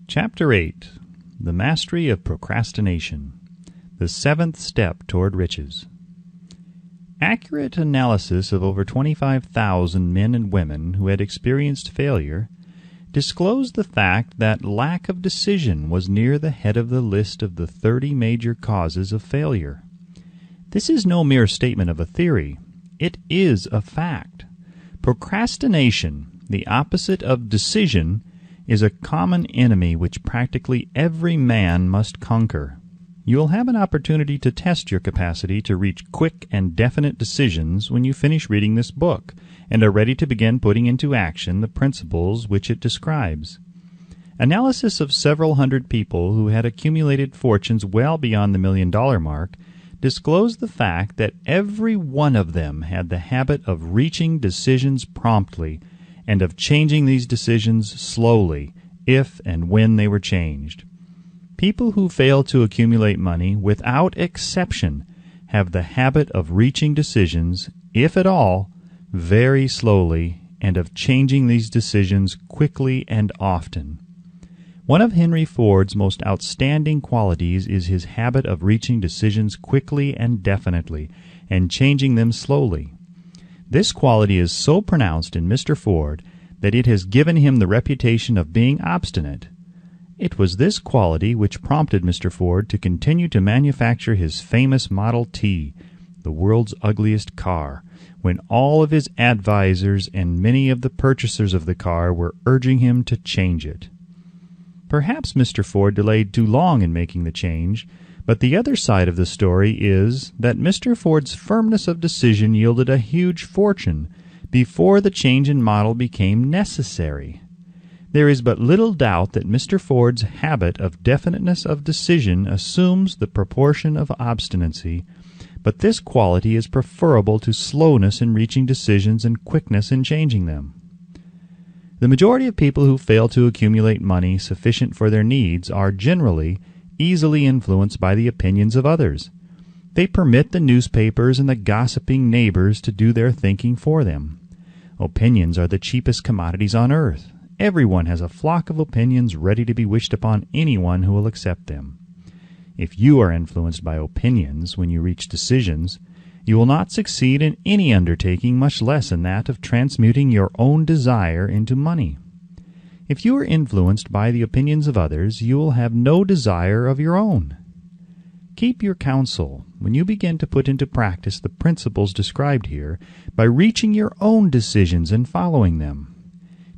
Chapter 8. The Mastery of Procrastination. The Seventh Step Toward Riches. Accurate analysis of over 25,000 men and women who had experienced failure disclosed the fact that lack of decision was near the head of the list of the 30 major causes of failure. This is no mere statement of a theory. It is a fact. Procrastination, the opposite of decision, is a common enemy which practically every man must conquer. You will have an opportunity to test your capacity to reach quick and definite decisions when you finish reading this book and are ready to begin putting into action the principles which it describes. Analysis of several hundred people who had accumulated fortunes well beyond the $1 million mark disclosed the fact that every one of them had the habit of reaching decisions promptly and of changing these decisions slowly, if and when they were changed. People who fail to accumulate money, without exception, have the habit of reaching decisions, if at all, very slowly, and of changing these decisions quickly and often. One of Henry Ford's most outstanding qualities is his habit of reaching decisions quickly and definitely, and changing them slowly. This quality is so pronounced in Mr. Ford that it has given him the reputation of being obstinate. It was this quality which prompted Mr. Ford to continue to manufacture his famous Model T, the world's ugliest car, when all of his advisors and many of the purchasers of the car were urging him to change it. Perhaps Mr. Ford delayed too long in making the change, but the other side of the story is that Mr. Ford's firmness of decision yielded a huge fortune before the change in model became necessary. There is but little doubt that Mr. Ford's habit of definiteness of decision assumes the proportion of obstinacy, but this quality is preferable to slowness in reaching decisions and quickness in changing them. The majority of people who fail to accumulate money sufficient for their needs are generally easily influenced by the opinions of others. They permit the newspapers and the gossiping neighbors to do their thinking for them. Opinions are the cheapest commodities on earth. Everyone has a flock of opinions ready to be wished upon anyone who will accept them. If you are influenced by opinions when you reach decisions, you will not succeed in any undertaking, much less in that of transmuting your own desire into money. If you are influenced by the opinions of others, you will have no desire of your own. Keep your counsel when you begin to put into practice the principles described here by reaching your own decisions and following them.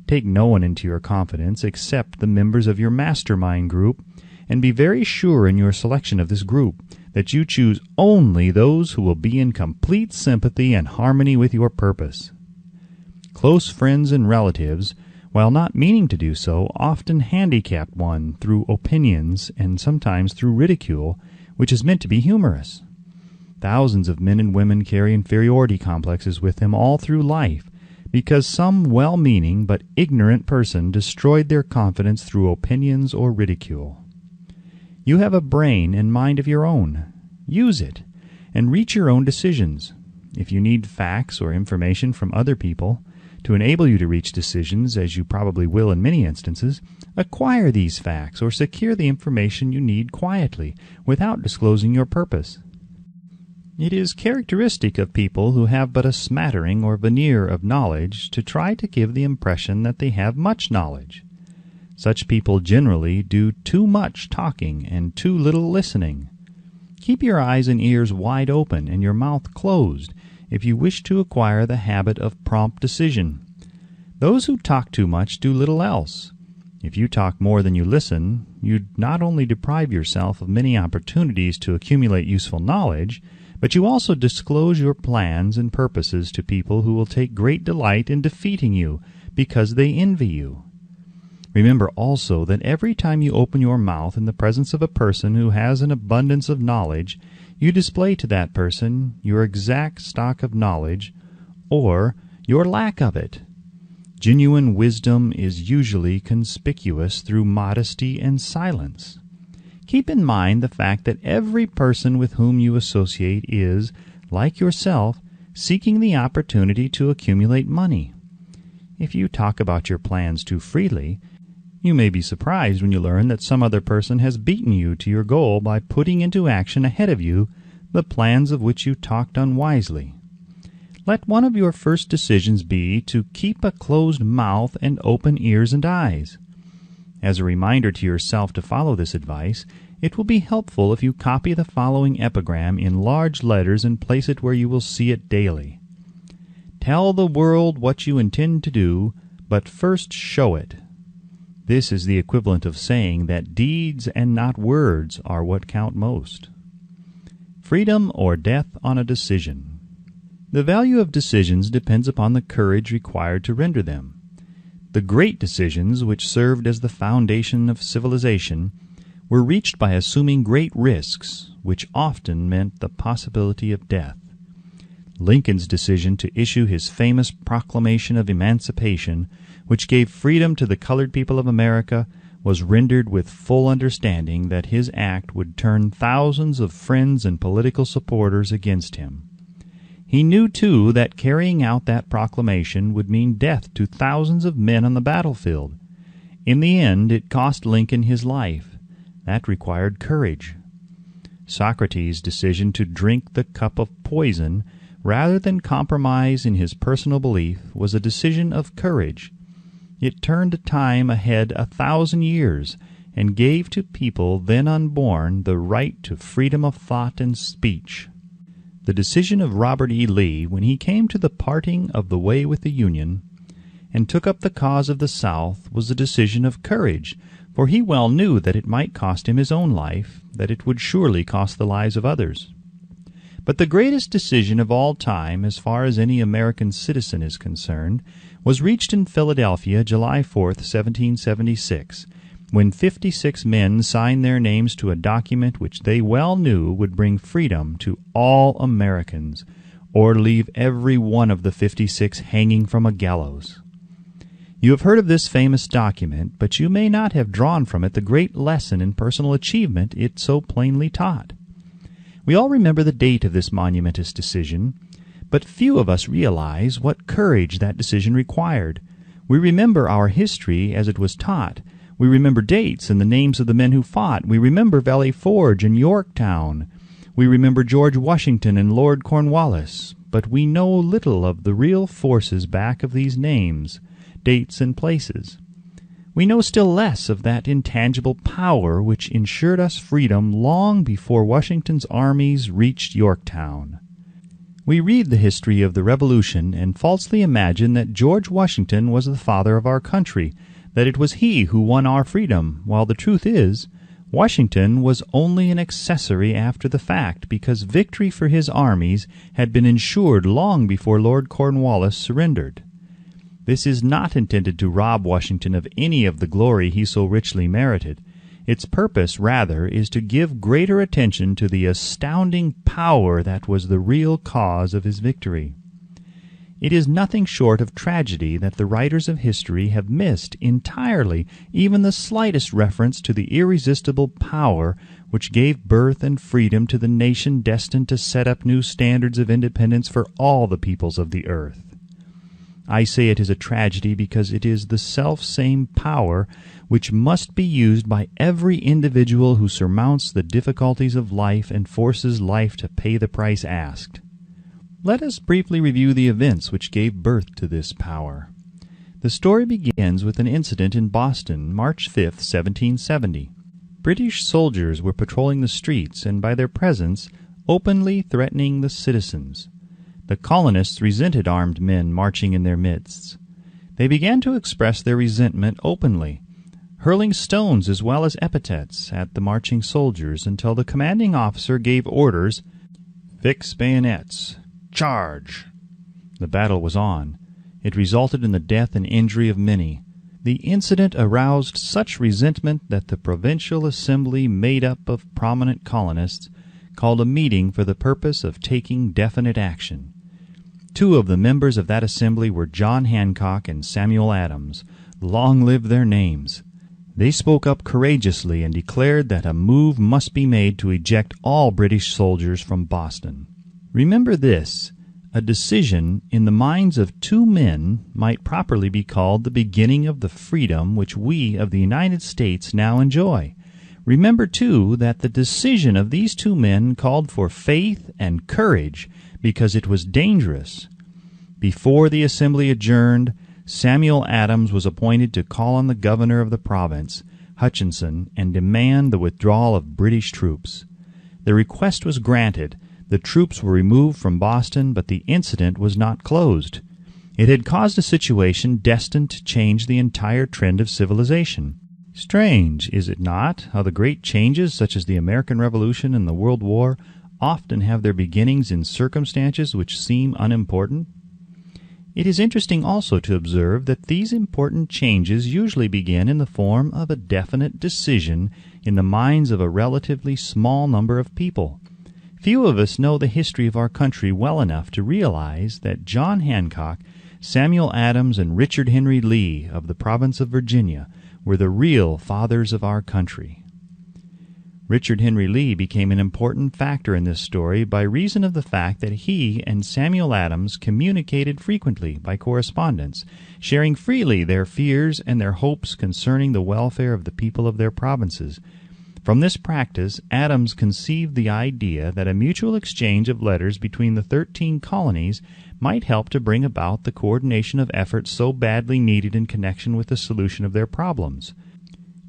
Take no one into your confidence except the members of your mastermind group, and be very sure in your selection of this group that you choose only those who will be in complete sympathy and harmony with your purpose. Close friends and relatives, while not meaning to do so, often handicap one through opinions and sometimes through ridicule, which is meant to be humorous. Thousands of men and women carry inferiority complexes with them all through life because some well-meaning but ignorant person destroyed their confidence through opinions or ridicule. You have a brain and mind of your own. Use it, and reach your own decisions. If you need facts or information from other people to enable you to reach decisions, as you probably will in many instances, acquire these facts or secure the information you need quietly, without disclosing your purpose. It is characteristic of people who have but a smattering or veneer of knowledge to try to give the impression that they have much knowledge. Such people generally do too much talking and too little listening. Keep your eyes and ears wide open and your mouth closed if you wish to acquire the habit of prompt decision. Those who talk too much do little else. If you talk more than you listen, you not only deprive yourself of many opportunities to accumulate useful knowledge, but you also disclose your plans and purposes to people who will take great delight in defeating you because they envy you. Remember also that every time you open your mouth in the presence of a person who has an abundance of knowledge, you display to that person your exact stock of knowledge or your lack of it. Genuine wisdom is usually conspicuous through modesty and silence. Keep in mind the fact that every person with whom you associate is, like yourself, seeking the opportunity to accumulate money. If you talk about your plans too freely, You may be surprised when you learn that some other person has beaten you to your goal by putting into action ahead of you the plans of which you talked unwisely. Let one of your first decisions be to keep a closed mouth and open ears and eyes. As a reminder to yourself to follow this advice, it will be helpful if you copy the following epigram in large letters and place it where you will see it daily. Tell the world what you intend to do, but first show it. This is the equivalent of saying that deeds and not words are what count most. Freedom or death on a decision. The value of decisions depends upon the courage required to render them. The great decisions, which served as the foundation of civilization, were reached by assuming great risks, which often meant the possibility of death. Lincoln's decision to issue his famous Proclamation of Emancipation, which gave freedom to the colored people of America, was rendered with full understanding that his act would turn thousands of friends and political supporters against him. He knew, too, that carrying out that proclamation would mean death to thousands of men on the battlefield. In the end, it cost Lincoln his life. That required courage. Socrates' decision to drink the cup of poison rather than compromise in his personal belief was a decision of courage. It turned time ahead 1,000 years and gave to people then unborn the right to freedom of thought and speech. The decision of Robert E. Lee, when he came to the parting of the way with the Union and took up the cause of the South, was a decision of courage, for he well knew that it might cost him his own life, that it would surely cost the lives of others. But the greatest decision of all time, as far as any American citizen is concerned, was reached in Philadelphia, July 4th, 1776, when 56 men signed their names to a document which they well knew would bring freedom to all Americans, or leave every one of the 56 hanging from a gallows. You have heard of this famous document, but you may not have drawn from it the great lesson in personal achievement it so plainly taught. We all remember the date of this monumentous decision, but few of us realize what courage that decision required. We remember our history as it was taught. We remember dates and the names of the men who fought. We remember Valley Forge and Yorktown. We remember George Washington and Lord Cornwallis. But we know little of the real forces back of these names, dates, and places. We know still less of that intangible power which ensured us freedom long before Washington's armies reached Yorktown. We read the history of the Revolution and falsely imagine that George Washington was the father of our country, that it was he who won our freedom, while the truth is, Washington was only an accessory after the fact, because victory for his armies had been ensured long before Lord Cornwallis surrendered. This is not intended to rob Washington of any of the glory he so richly merited. Its purpose, rather, is to give greater attention to the astounding power that was the real cause of his victory. It is nothing short of tragedy that the writers of history have missed entirely even the slightest reference to the irresistible power which gave birth and freedom to the nation destined to set up new standards of independence for all the peoples of the earth. I say it is a tragedy because it is the self-same power which must be used by every individual who surmounts the difficulties of life and forces life to pay the price asked. Let us briefly review the events which gave birth to this power. The story begins with an incident in Boston, March 5, 1770. British soldiers were patrolling the streets and by their presence openly threatening the citizens. The colonists resented armed men marching in their midst. They began to express their resentment openly, hurling stones as well as epithets at the marching soldiers until the commanding officer gave orders, "Fix bayonets! Charge!" The battle was on. It resulted in the death and injury of many. The incident aroused such resentment that the provincial assembly, made up of prominent colonists, called a meeting for the purpose of taking definite action. Two of the members of that assembly were John Hancock and Samuel Adams. Long live their names! They spoke up courageously and declared that a move must be made to eject all British soldiers from Boston. Remember this: A decision in the minds of two men might properly be called the beginning of the freedom which we of the United States now enjoy. Remember, too, that the decision of these two men called for faith and courage because it was dangerous. Before the assembly adjourned, Samuel Adams was appointed to call on the governor of the province, Hutchinson, and demand the withdrawal of British troops. The request was granted. The troops were removed from Boston, but the incident was not closed. It had caused a situation destined to change the entire trend of civilization. Strange, is it not, how the great changes, such as the American Revolution and the World War, often have their beginnings in circumstances which seem unimportant? It is interesting also to observe that these important changes usually begin in the form of a definite decision in the minds of a relatively small number of people. Few of us know the history of our country well enough to realize that John Hancock, Samuel Adams, and Richard Henry Lee of the province of Virginia were the real fathers of our country. Richard Henry Lee became an important factor in this story by reason of the fact that he and Samuel Adams communicated frequently by correspondence, sharing freely their fears and their hopes concerning the welfare of the people of their provinces. From this practice, Adams conceived the idea that a mutual exchange of letters between the 13 colonies might help to bring about the coordination of efforts so badly needed in connection with the solution of their problems.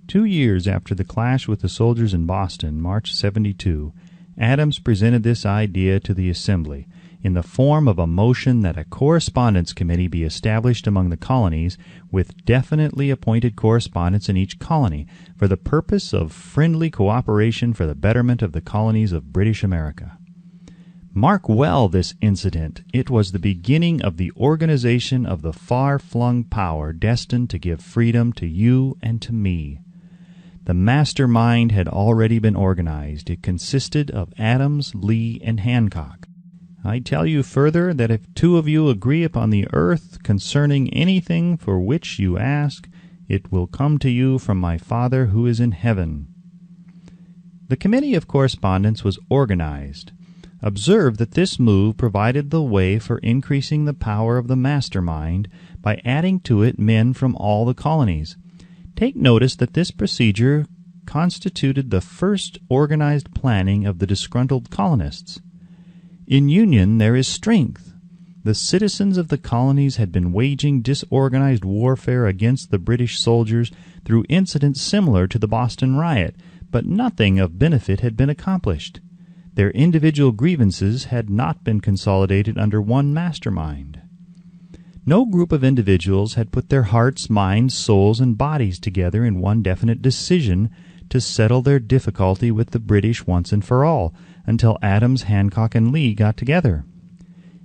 2 years after the clash with the soldiers in Boston, March 72, Adams presented this idea to the Assembly in the form of a motion that a correspondence committee be established among the colonies with definitely appointed correspondents in each colony for the purpose of friendly cooperation for the betterment of the colonies of British America. Mark well this incident. It was the beginning of the organization of the far-flung power destined to give freedom to you and to me. The mastermind had already been organized. It consisted of Adams, Lee, and Hancock. I tell you further that if two of you agree upon the earth concerning anything for which you ask, it will come to you from my Father who is in heaven. The Committee of Correspondence was organized. Observe that this move provided the way for increasing the power of the mastermind by adding to it men from all the colonies. Take notice that this procedure constituted the first organized planning of the disgruntled colonists. In union there is strength. The citizens of the colonies had been waging disorganized warfare against the British soldiers through incidents similar to the Boston riot, but nothing of benefit had been accomplished. Their individual grievances had not been consolidated under one mastermind. No group of individuals had put their hearts, minds, souls, and bodies together in one definite decision to settle their difficulty with the British once and for all, until Adams, Hancock, and Lee got together.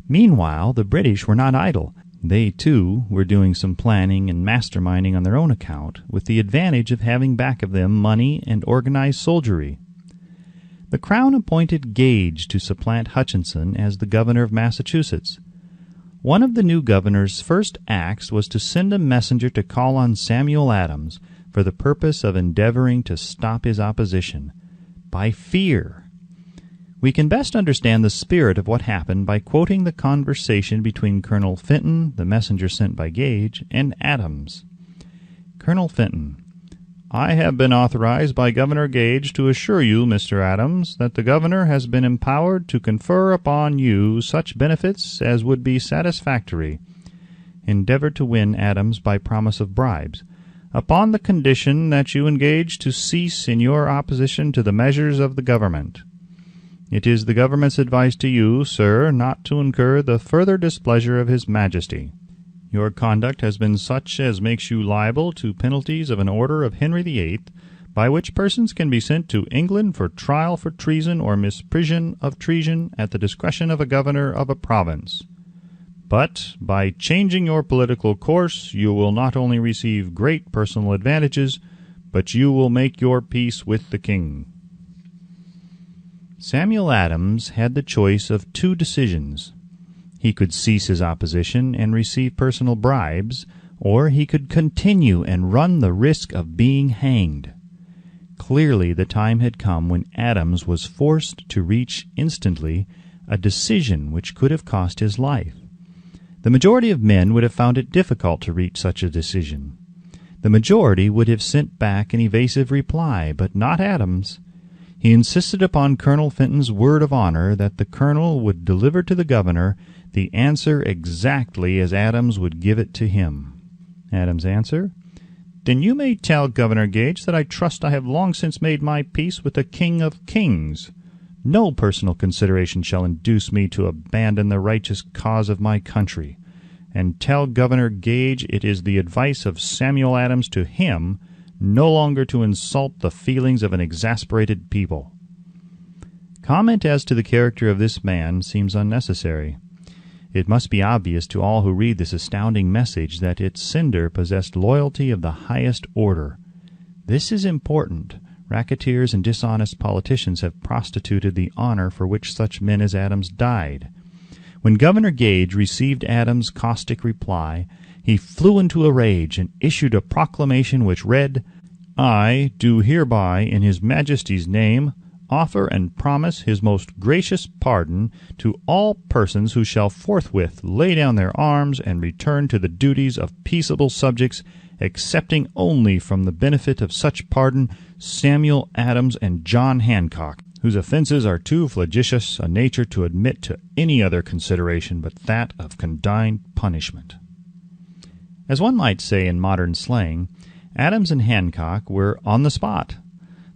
Meanwhile, the British were not idle. They, too, were doing some planning and masterminding on their own account, with the advantage of having back of them money and organized soldiery. The Crown appointed Gage to supplant Hutchinson as the governor of Massachusetts. One of the new governor's first acts was to send a messenger to call on Samuel Adams for the purpose of endeavoring to stop his opposition by fear. We can best understand the spirit of what happened by quoting the conversation between Colonel Fenton, the messenger sent by Gage, and Adams. Colonel Fenton: I have been authorized by Governor Gage to assure you, Mr. Adams, that the governor has been empowered to confer upon you such benefits as would be satisfactory. Endeavor to win Adams by promise of bribes, upon the condition that you engage to cease in your opposition to the measures of the government. It is the government's advice to you, sir, not to incur the further displeasure of His Majesty. Your conduct has been such as makes you liable to penalties of an order of Henry VIII, by which persons can be sent to England for trial for treason or misprision of treason at the discretion of a governor of a province. But by changing your political course you will not only receive great personal advantages, but you will make your peace with the king. Samuel Adams had the choice of two decisions. He could cease his opposition and receive personal bribes, or he could continue and run the risk of being hanged. Clearly the time had come when Adams was forced to reach instantly a decision which could have cost his life. The majority of men would have found it difficult to reach such a decision. The majority would have sent back an evasive reply, but not Adams. He insisted upon Colonel Fenton's word of honor that the colonel would deliver to the governor the answer exactly as Adams would give it to him. Adams' answer: "Then you may tell Governor Gage that I trust I have long since made my peace with the King of Kings. No personal consideration shall induce me to abandon the righteous cause of my country. And tell Governor Gage it is the advice of Samuel Adams to him no longer to insult the feelings of an exasperated people." Comment as to the character of this man seems unnecessary. It must be obvious to all who read this astounding message that its sender possessed loyalty of the highest order. This is important. Racketeers and dishonest politicians have prostituted the honor for which such men as Adams died. When Governor Gage received Adams' caustic reply, he flew into a rage and issued a proclamation which read, "I do hereby, in His Majesty's name, offer and promise His most gracious pardon to all persons who shall forthwith lay down their arms and return to the duties of peaceable subjects, excepting only from the benefit of such pardon Samuel Adams and John Hancock, whose offenses are too flagitious a nature to admit to any other consideration but that of condign punishment." As one might say in modern slang, Adams and Hancock were on the spot.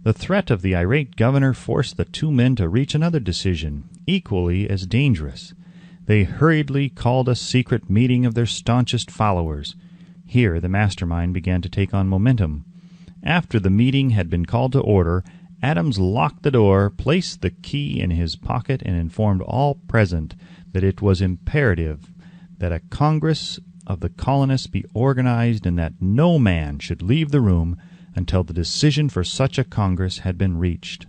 The threat of the irate governor forced the two men to reach another decision, equally as dangerous. They hurriedly called a secret meeting of their staunchest followers. Here the mastermind began to take on momentum. After the meeting had been called to order, Adams locked the door, placed the key in his pocket, and informed all present that it was imperative that a Congress of the colonists be organized and that no man should leave the room until the decision for such a Congress had been reached.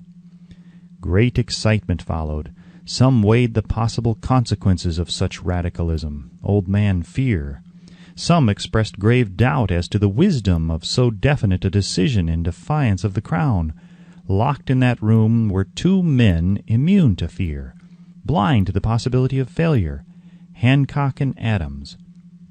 Great excitement followed. Some weighed the possible consequences of such radicalism, old man fear. Some expressed grave doubt as to the wisdom of so definite a decision in defiance of the Crown. Locked in that room were two men immune to fear, blind to the possibility of failure, Hancock and Adams.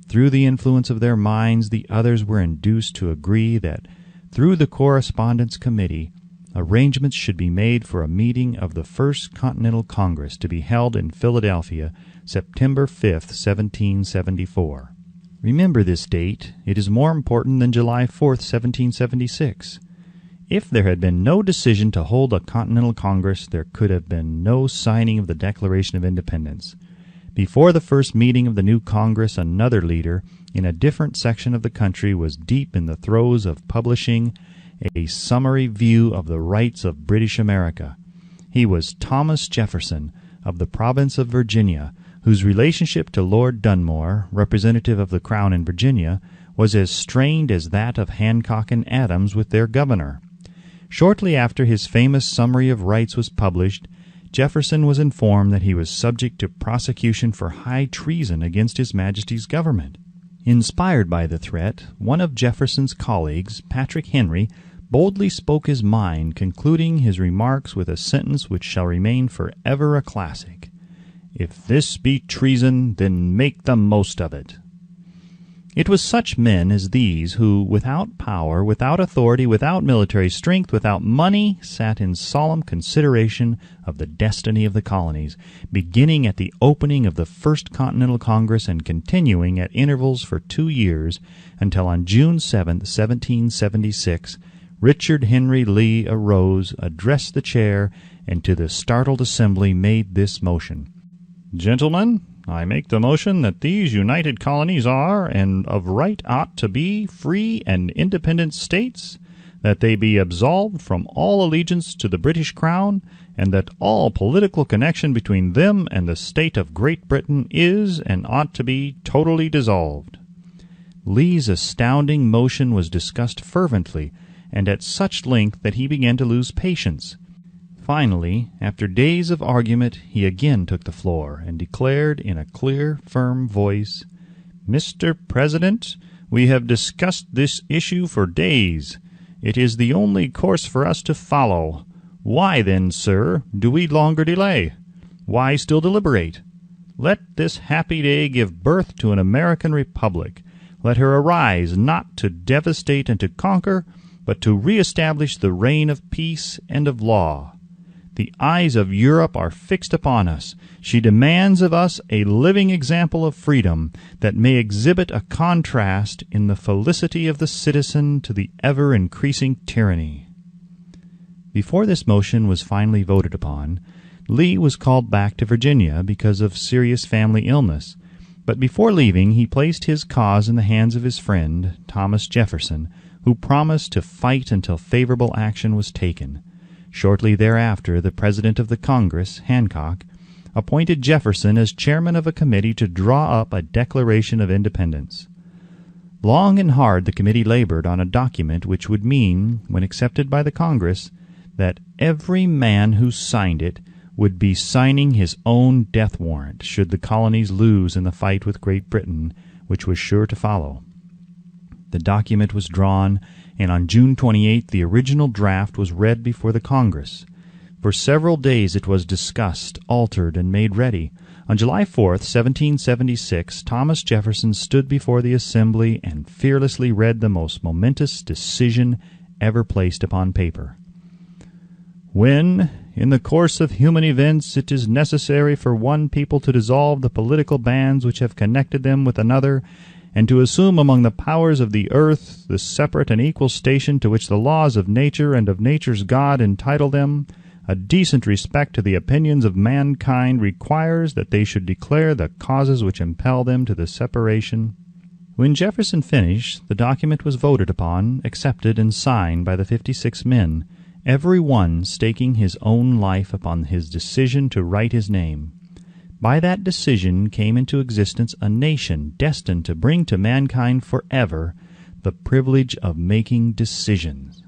Through the influence of their minds, the others were induced to agree that, through the Correspondence Committee, arrangements should be made for a meeting of the First Continental Congress to be held in Philadelphia, September 5th, 1774. Remember this date. It is more important than July 4th, 1776. If there had been no decision to hold a Continental Congress, there could have been no signing of the Declaration of Independence. Before the first meeting of the new Congress, another leader, in a different section of the country, was deep in the throes of publishing a summary view of the rights of British America. He was Thomas Jefferson, of the province of Virginia, whose relationship to Lord Dunmore, representative of the Crown in Virginia, was as strained as that of Hancock and Adams with their governor. Shortly after his famous Summary of Rights was published, Jefferson was informed that he was subject to prosecution for high treason against His Majesty's government. Inspired by the threat, one of Jefferson's colleagues, Patrick Henry, boldly spoke his mind, concluding his remarks with a sentence which shall remain forever a classic: "If this be treason, then make the most of it." It was such men as these who, without power, without authority, without military strength, without money, sat in solemn consideration of the destiny of the colonies, beginning at the opening of the First Continental Congress and continuing at intervals for 2 years, until on June 7, 1776, Richard Henry Lee arose, addressed the chair, and to the startled assembly made this motion: "Gentlemen, I make the motion that these united colonies are, and of right ought to be, free and independent states, that they be absolved from all allegiance to the British Crown, and that all political connection between them and the state of Great Britain is and ought to be totally dissolved." Lee's astounding motion was discussed fervently, and at such length that he began to lose patience. Finally, after days of argument, he again took the floor and declared in a clear, firm voice, "Mr. President, we have discussed this issue for days. It is the only course for us to follow. Why then, sir, do we longer delay? Why still deliberate? Let this happy day give birth to an American republic. Let her arise not to devastate and to conquer, but to reestablish the reign of peace and of law. The eyes of Europe are fixed upon us. She demands of us a living example of freedom that may exhibit a contrast in the felicity of the citizen to the ever-increasing tyranny. Before this motion was finally voted upon, Lee was called back to Virginia because of serious family illness, but before leaving he placed his cause in the hands of his friend, Thomas Jefferson, who promised to fight until favorable action was taken. Shortly thereafter, the President of the Congress, Hancock, appointed Jefferson as chairman of a committee to draw up a Declaration of Independence. Long and hard the committee labored on a document which would mean, when accepted by the Congress, that every man who signed it would be signing his own death warrant should the colonies lose in the fight with Great Britain, which was sure to follow. The document was drawn, and on June 28 the original draft was read before the Congress. For several days it was discussed, altered, and made ready. On July 4, 1776, Thomas Jefferson stood before the Assembly and fearlessly read the most momentous decision ever placed upon paper. When, in the course of human events, it is necessary for one people to dissolve the political bands which have connected them with another, and to assume among the powers of the earth the separate and equal station to which the laws of nature and of nature's God entitle them, a decent respect to the opinions of mankind requires that they should declare the causes which impel them to the separation. When Jefferson finished, the document was voted upon, accepted, and signed by the 56 men, every one staking his own life upon his decision to write his name. By that decision came into existence a nation destined to bring to mankind forever the privilege of making decisions.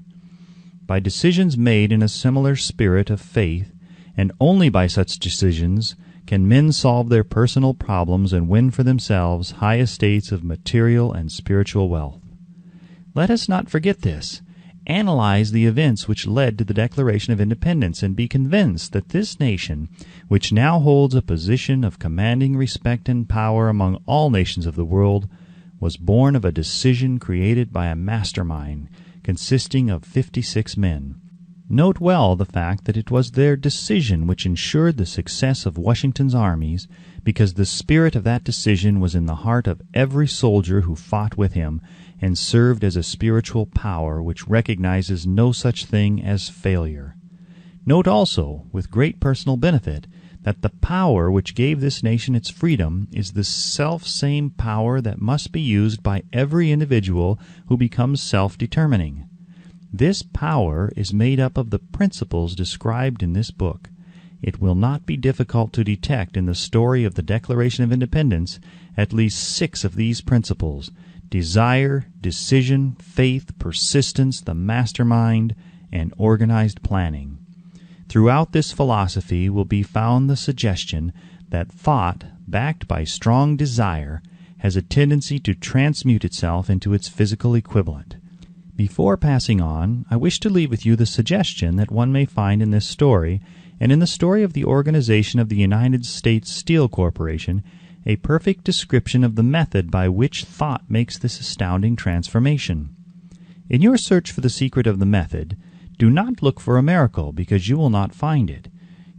By decisions made in a similar spirit of faith, and only by such decisions, can men solve their personal problems and win for themselves high estates of material and spiritual wealth. Let us not forget this. Analyze the events which led to the Declaration of Independence and be convinced that this nation, which now holds a position of commanding respect and power among all nations of the world, was born of a decision created by a mastermind consisting of 56 men. Note well the fact that it was their decision which ensured the success of Washington's armies, because the spirit of that decision was in the heart of every soldier who fought with him, and served as a spiritual power which recognizes no such thing as failure. Note also, with great personal benefit, that the power which gave this nation its freedom is the self-same power that must be used by every individual who becomes self-determining. This power is made up of the principles described in this book. It will not be difficult to detect in the story of the Declaration of Independence at least 6 of these principles: desire, decision, faith, persistence, the mastermind, and organized planning. Throughout this philosophy will be found the suggestion that thought, backed by strong desire, has a tendency to transmute itself into its physical equivalent. Before passing on, I wish to leave with you the suggestion that one may find in this story, and in the story of the organization of the United States Steel Corporation, a perfect description of the method by which thought makes this astounding transformation. In your search for the secret of the method, do not look for a miracle, because you will not find it.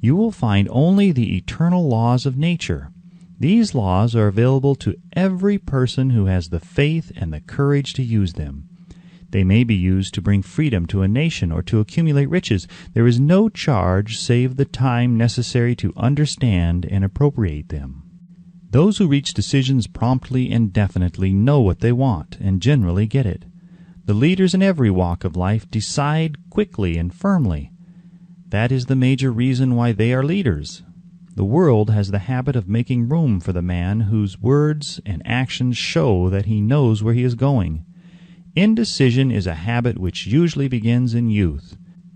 You will find only the eternal laws of nature. These laws are available to every person who has the faith and the courage to use them. They may be used to bring freedom to a nation or to accumulate riches. There is no charge save the time necessary to understand and appropriate them. Those who reach decisions promptly and definitely know what they want and generally get it. The leaders in every walk of life decide quickly and firmly. That is the major reason why they are leaders. The world has the habit of making room for the man whose words and actions show that he knows where he is going. Indecision is a habit which usually begins in youth.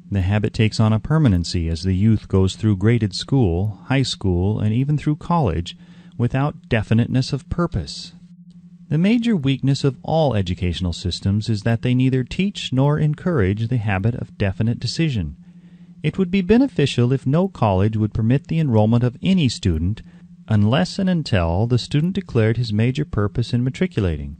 The habit takes on a permanency as the youth goes through graded school, high school, and even through college, without definiteness of purpose. The major weakness of all educational systems is that they neither teach nor encourage the habit of definite decision. It would be beneficial if no college would permit the enrollment of any student unless and until the student declared his major purpose in matriculating.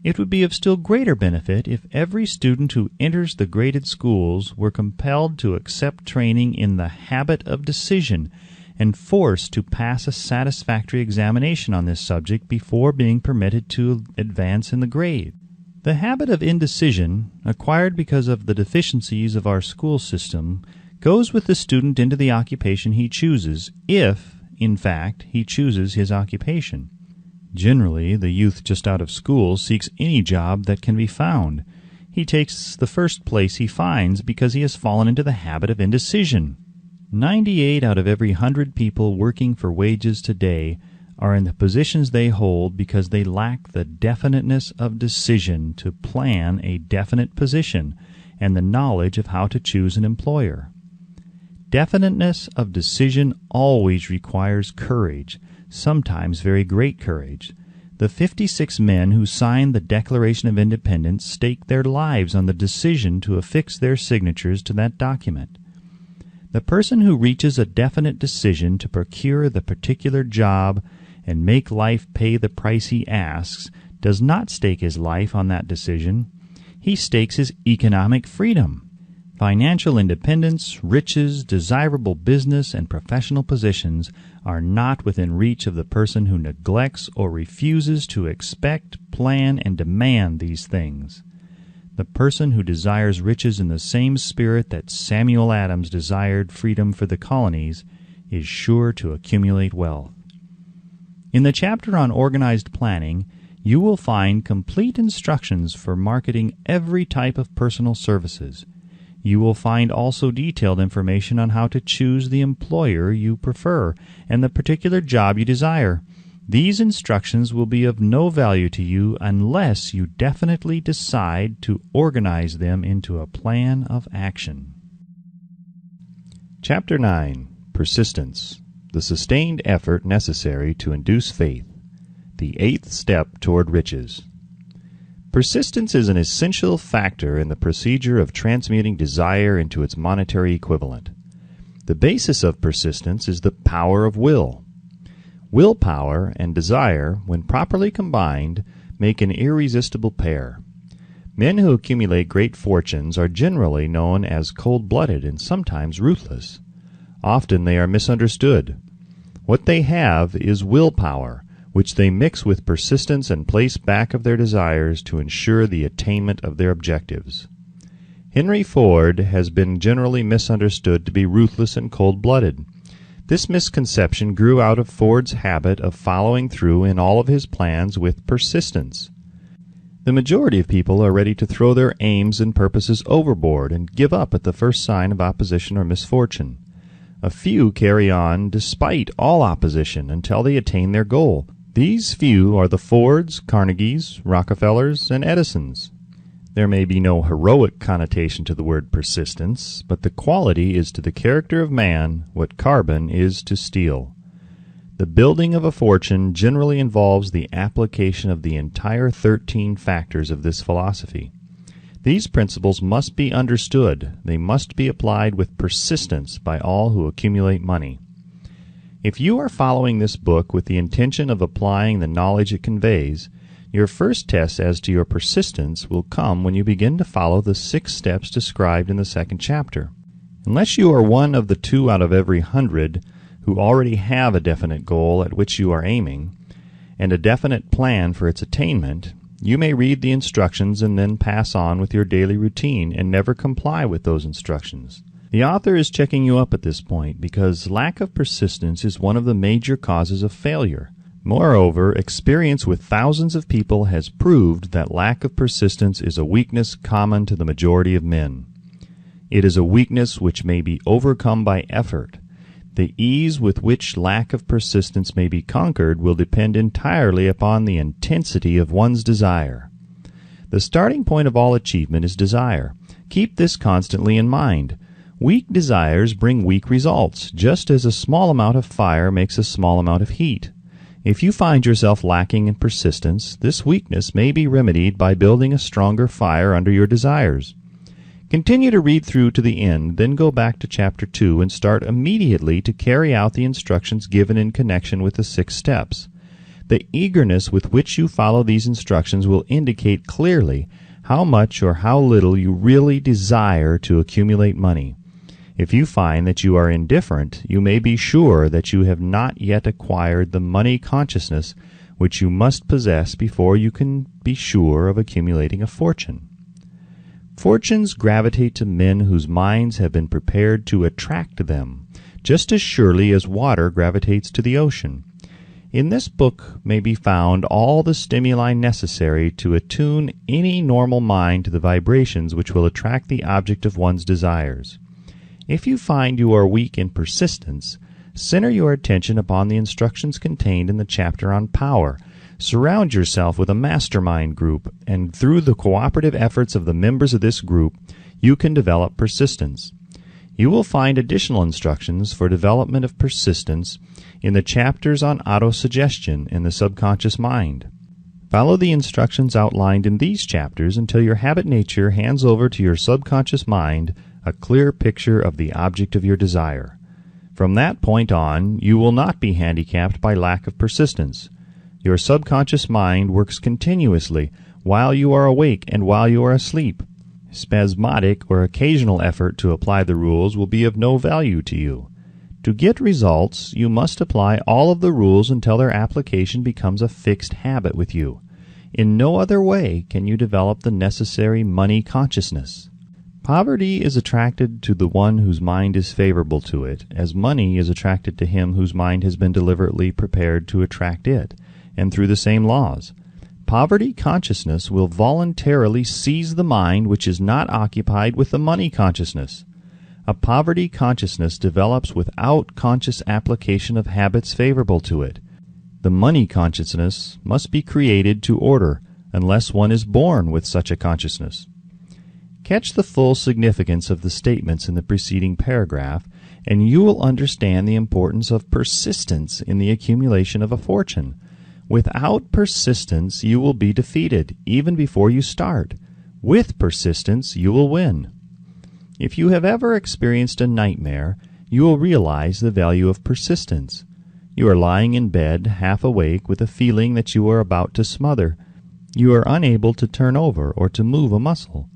It would be of still greater benefit if every student who enters the graded schools were compelled to accept training in the habit of decision and forced to pass a satisfactory examination on this subject before being permitted to advance in the grade. The habit of indecision, acquired because of the deficiencies of our school system, goes with the student into the occupation he chooses, if, in fact, he chooses his occupation. Generally, the youth just out of school seeks any job that can be found. He takes the first place he finds because he has fallen into the habit of indecision. 98 out of every 100 people working for wages today are in the positions they hold because they lack the definiteness of decision to plan a definite position and the knowledge of how to choose an employer. Definiteness of decision always requires courage, sometimes very great courage. The 56 men who signed the Declaration of Independence staked their lives on the decision to affix their signatures to that document. The person who reaches a definite decision to procure the particular job and make life pay the price he asks does not stake his life on that decision. He stakes his economic freedom. Financial independence, riches, desirable business, and professional positions are not within reach of the person who neglects or refuses to expect, plan, and demand these things. The person who desires riches in the same spirit that Samuel Adams desired freedom for the colonies is sure to accumulate wealth. In the chapter on organized planning, you will find complete instructions for marketing every type of personal services. You will find also detailed information on how to choose the employer you prefer and the particular job you desire. These instructions will be of no value to you unless you definitely decide to organize them into a plan of action. Chapter 9. Persistence. The sustained effort necessary to induce faith. The 8th step toward riches. Persistence is an essential factor in the procedure of transmuting desire into its monetary equivalent. The basis of persistence is the power of will. Willpower and desire, when properly combined, make an irresistible pair. Men who accumulate great fortunes are generally known as cold-blooded and sometimes ruthless. Often they are misunderstood. What they have is willpower, which they mix with persistence and place back of their desires to ensure the attainment of their objectives. Henry Ford has been generally misunderstood to be ruthless and cold-blooded. This misconception grew out of Ford's habit of following through in all of his plans with persistence. The majority of people are ready to throw their aims and purposes overboard and give up at the first sign of opposition or misfortune. A few carry on despite all opposition until they attain their goal. These few are the Fords, Carnegies, Rockefellers, and Edisons. There may be no heroic connotation to the word persistence, but the quality is to the character of man what carbon is to steel. The building of a fortune generally involves the application of the entire 13 factors of this philosophy. These principles must be understood. They must be applied with persistence by all who accumulate money. If you are following this book with the intention of applying the knowledge it conveys, your first test as to your persistence will come when you begin to follow the 6 steps described in the 2nd chapter. Unless you are one of the 2 out of every 100 who already have a definite goal at which you are aiming, and a definite plan for its attainment, you may read the instructions and then pass on with your daily routine and never comply with those instructions. The author is checking you up at this point because lack of persistence is one of the major causes of failure. Moreover, experience with thousands of people has proved that lack of persistence is a weakness common to the majority of men. It is a weakness which may be overcome by effort. The ease with which lack of persistence may be conquered will depend entirely upon the intensity of one's desire. The starting point of all achievement is desire. Keep this constantly in mind. Weak desires bring weak results, just as a small amount of fire makes a small amount of heat. If you find yourself lacking in persistence, this weakness may be remedied by building a stronger fire under your desires. Continue to read through to the end, then go back to Chapter 2 and start immediately to carry out the instructions given in connection with the 6 steps. The eagerness with which you follow these instructions will indicate clearly how much or how little you really desire to accumulate money. If you find that you are indifferent, you may be sure that you have not yet acquired the money consciousness which you must possess before you can be sure of accumulating a fortune. Fortunes gravitate to men whose minds have been prepared to attract them, just as surely as water gravitates to the ocean. In this book may be found all the stimuli necessary to attune any normal mind to the vibrations which will attract the object of one's desires. If you find you are weak in persistence, center your attention upon the instructions contained in the chapter on power. Surround yourself with a mastermind group, and through the cooperative efforts of the members of this group, you can develop persistence. You will find additional instructions for development of persistence in the chapters on autosuggestion and the subconscious mind. Follow the instructions outlined in these chapters until your habit nature hands over to your subconscious mind a clear picture of the object of your desire. From that point on, you will not be handicapped by lack of persistence. Your subconscious mind works continuously while you are awake and while you are asleep. Spasmodic or occasional effort to apply the rules will be of no value to you. To get results, you must apply all of the rules until their application becomes a fixed habit with you. In no other way can you develop the necessary money consciousness. Poverty is attracted to the one whose mind is favorable to it, as money is attracted to him whose mind has been deliberately prepared to attract it, and through the same laws. Poverty consciousness will voluntarily seize the mind which is not occupied with the money consciousness. A poverty consciousness develops without conscious application of habits favorable to it. The money consciousness must be created to order, unless one is born with such a consciousness. Catch the full significance of the statements in the preceding paragraph, and you will understand the importance of persistence in the accumulation of a fortune. Without persistence, you will be defeated, even before you start. With persistence, you will win. If you have ever experienced a nightmare, you will realize the value of persistence. You are lying in bed, half awake, with a feeling that you are about to smother. You are unable to turn over or to move a muscle.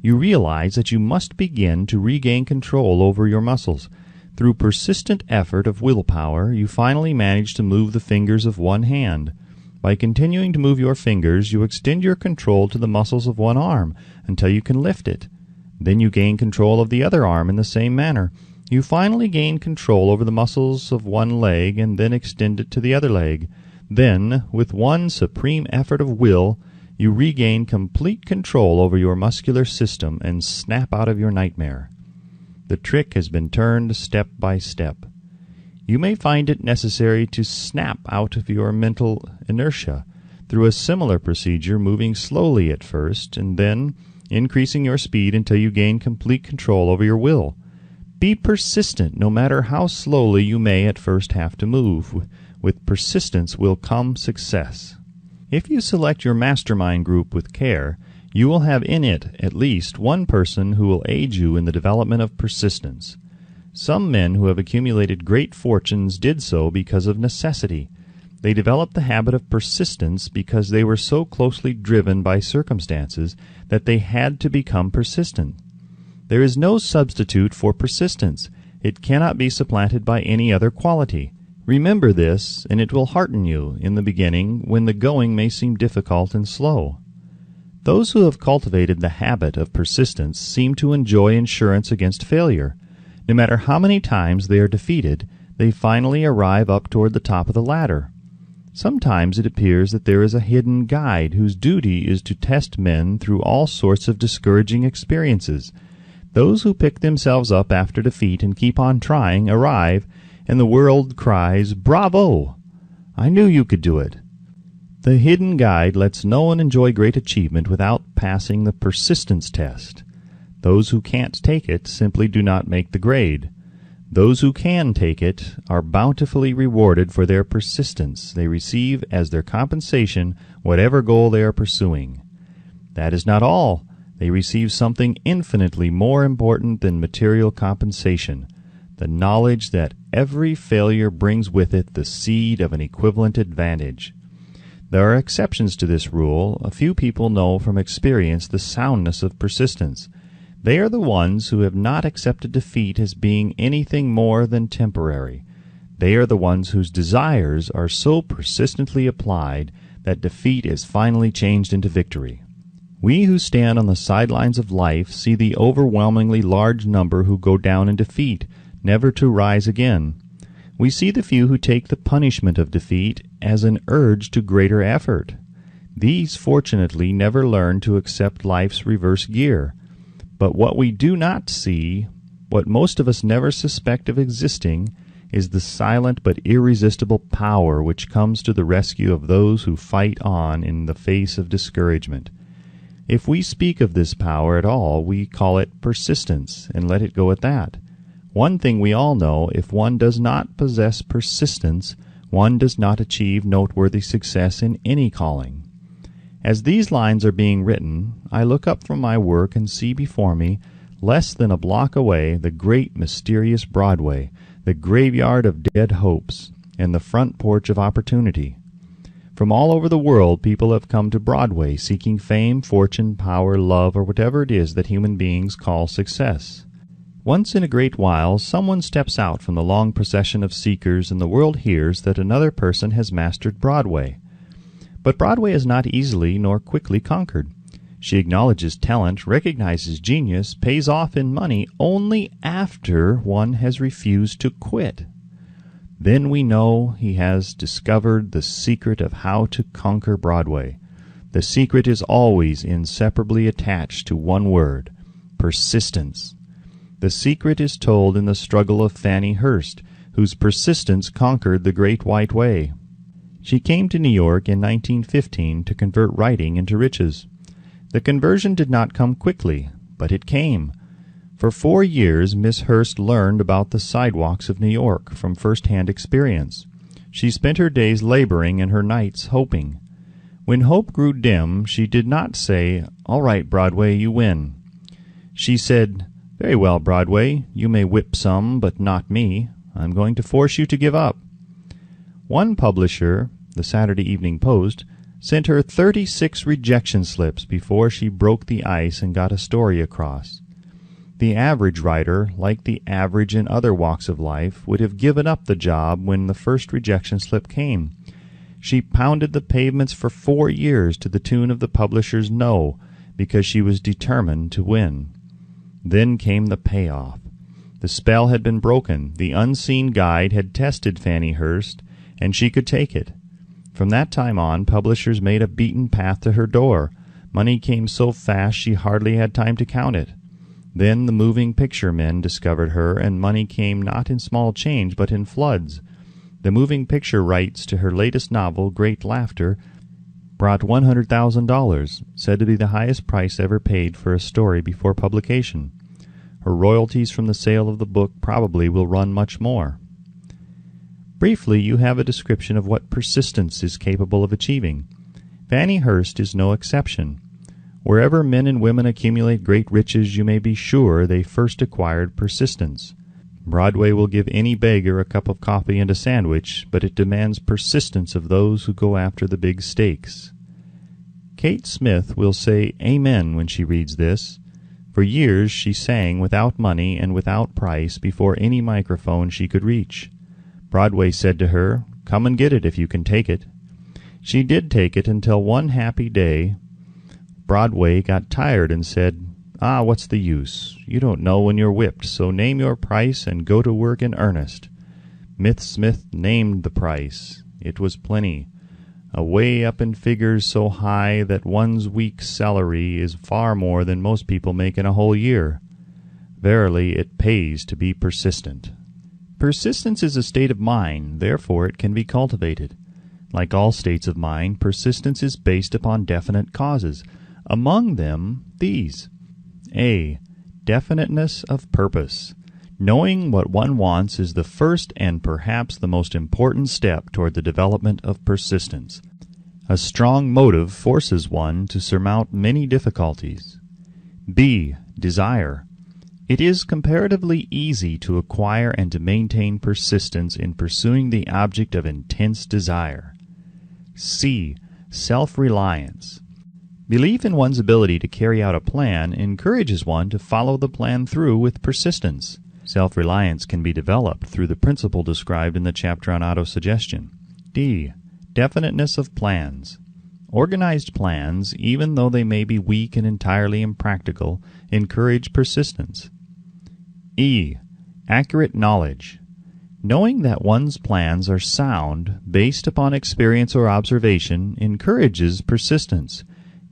You realize that you must begin to regain control over your muscles. Through persistent effort of willpower, you finally manage to move the fingers of one hand. By continuing to move your fingers, you extend your control to the muscles of one arm until you can lift it. Then you gain control of the other arm in the same manner. You finally gain control over the muscles of one leg and then extend it to the other leg. Then, with one supreme effort of will, you regain complete control over your muscular system and snap out of your nightmare. The trick has been turned step by step. You may find it necessary to snap out of your mental inertia through a similar procedure, moving slowly at first and then increasing your speed until you gain complete control over your will. Be persistent, no matter how slowly you may at first have to move. With persistence will come success. If you select your mastermind group with care, you will have in it at least one person who will aid you in the development of persistence. Some men who have accumulated great fortunes did so because of necessity. They developed the habit of persistence because they were so closely driven by circumstances that they had to become persistent. There is no substitute for persistence. It cannot be supplanted by any other quality. Remember this, and it will hearten you in the beginning when the going may seem difficult and slow. Those who have cultivated the habit of persistence seem to enjoy insurance against failure. No matter how many times they are defeated, they finally arrive up toward the top of the ladder. Sometimes it appears that there is a hidden guide whose duty is to test men through all sorts of discouraging experiences. Those who pick themselves up after defeat and keep on trying arrive, and the world cries, "Bravo! I knew you could do it." The hidden guide lets no one enjoy great achievement without passing the persistence test. Those who can't take it simply do not make the grade. Those who can take it are bountifully rewarded for their persistence. They receive as their compensation whatever goal they are pursuing. That is not all. They receive something infinitely more important than material compensation, the knowledge that every failure brings with it the seed of an equivalent advantage. There are exceptions to this rule. A few people know from experience the soundness of persistence. They are the ones who have not accepted defeat as being anything more than temporary. They are the ones whose desires are so persistently applied that defeat is finally changed into victory. We who stand on the sidelines of life see the overwhelmingly large number who go down in defeat, never to rise again. We see the few who take the punishment of defeat as an urge to greater effort. These, fortunately, never learn to accept life's reverse gear. But what we do not see, what most of us never suspect of existing, is the silent but irresistible power which comes to the rescue of those who fight on in the face of discouragement. If we speak of this power at all, we call it persistence, and let it go at that. One thing we all know, if one does not possess persistence, one does not achieve noteworthy success in any calling. As these lines are being written, I look up from my work and see before me, less than a block away, the great mysterious Broadway, the graveyard of dead hopes, and the front porch of opportunity. From all over the world people have come to Broadway seeking fame, fortune, power, love, or whatever it is that human beings call success. Once in a great while someone steps out from the long procession of seekers, and the world hears that another person has mastered Broadway. But Broadway is not easily nor quickly conquered. She acknowledges talent, recognizes genius, pays off in money only after one has refused to quit. Then we know he has discovered the secret of how to conquer Broadway. The secret is always inseparably attached to one word: persistence. The secret is told in the struggle of Fannie Hurst, whose persistence conquered the Great White Way. She came to New York in 1915 to convert writing into riches. The conversion did not come quickly, but it came. For 4 years Miss Hurst learned about the sidewalks of New York from first-hand experience. She spent her days laboring and her nights hoping. When hope grew dim, she did not say, "All right, Broadway, you win." She said, "Very well, Broadway, you may whip some, but not me. I'm going to force you to give up." One publisher, the Saturday Evening Post, sent her 36 rejection slips before she broke the ice and got a story across. The average writer, like the average in other walks of life, would have given up the job when the first rejection slip came. She pounded the pavements for 4 years to the tune of the publisher's no, because she was determined to win. Then came the payoff. The spell had been broken. The unseen guide had tested Fannie Hurst, and she could take it. From that time on, publishers made a beaten path to her door. Money came so fast she hardly had time to count it. Then the moving picture men discovered her, and money came not in small change, but in floods. The moving picture rights to her latest novel, Great Laughter, brought $100,000, said to be the highest price ever paid for a story before publication. Her royalties from the sale of the book probably will run much more. Briefly, you have a description of what persistence is capable of achieving. Fannie Hurst is no exception. Wherever men and women accumulate great riches, you may be sure they first acquired persistence. Broadway will give any beggar a cup of coffee and a sandwich, but it demands persistence of those who go after the big stakes. Kate Smith will say amen when she reads this. For years she sang without money and without price before any microphone she could reach. Broadway said to her, "Come and get it if you can take it." She did take it until one happy day Broadway got tired and said, "What's the use? You don't know when you're whipped, so name your price and go to work in earnest." Smith named the price. It was plenty. Away up in figures so high that one's week's salary is far more than most people make in a whole year. Verily, it pays to be persistent. Persistence is a state of mind, therefore it can be cultivated. Like all states of mind, persistence is based upon definite causes. Among them, these. A. Definiteness of purpose. Knowing what one wants is the first and perhaps the most important step toward the development of persistence. A strong motive forces one to surmount many difficulties. B. Desire. It is comparatively easy to acquire and to maintain persistence in pursuing the object of intense desire. C. Self-Reliance. Belief in one's ability to carry out a plan encourages one to follow the plan through with persistence. Self-reliance can be developed through the principle described in the chapter on autosuggestion. D. Definiteness of plans. Organized plans, even though they may be weak and entirely impractical, encourage persistence. E. Accurate knowledge. Knowing that one's plans are sound, based upon experience or observation, encourages persistence.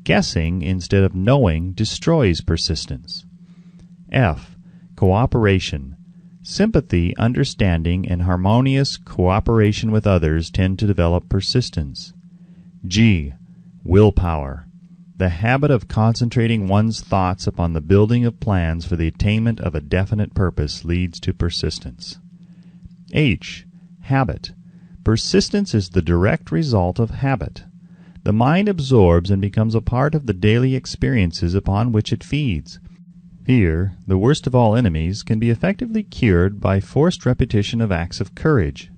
Guessing instead of knowing destroys persistence. F. Cooperation. Sympathy, understanding, and harmonious cooperation with others tend to develop persistence. G. Willpower. The habit of concentrating one's thoughts upon the building of plans for the attainment of a definite purpose leads to persistence. H. Habit. Persistence is the direct result of habit. The mind absorbs and becomes a part of the daily experiences upon which it feeds. Fear, the worst of all enemies, can be effectively cured by forced repetition of acts of courage.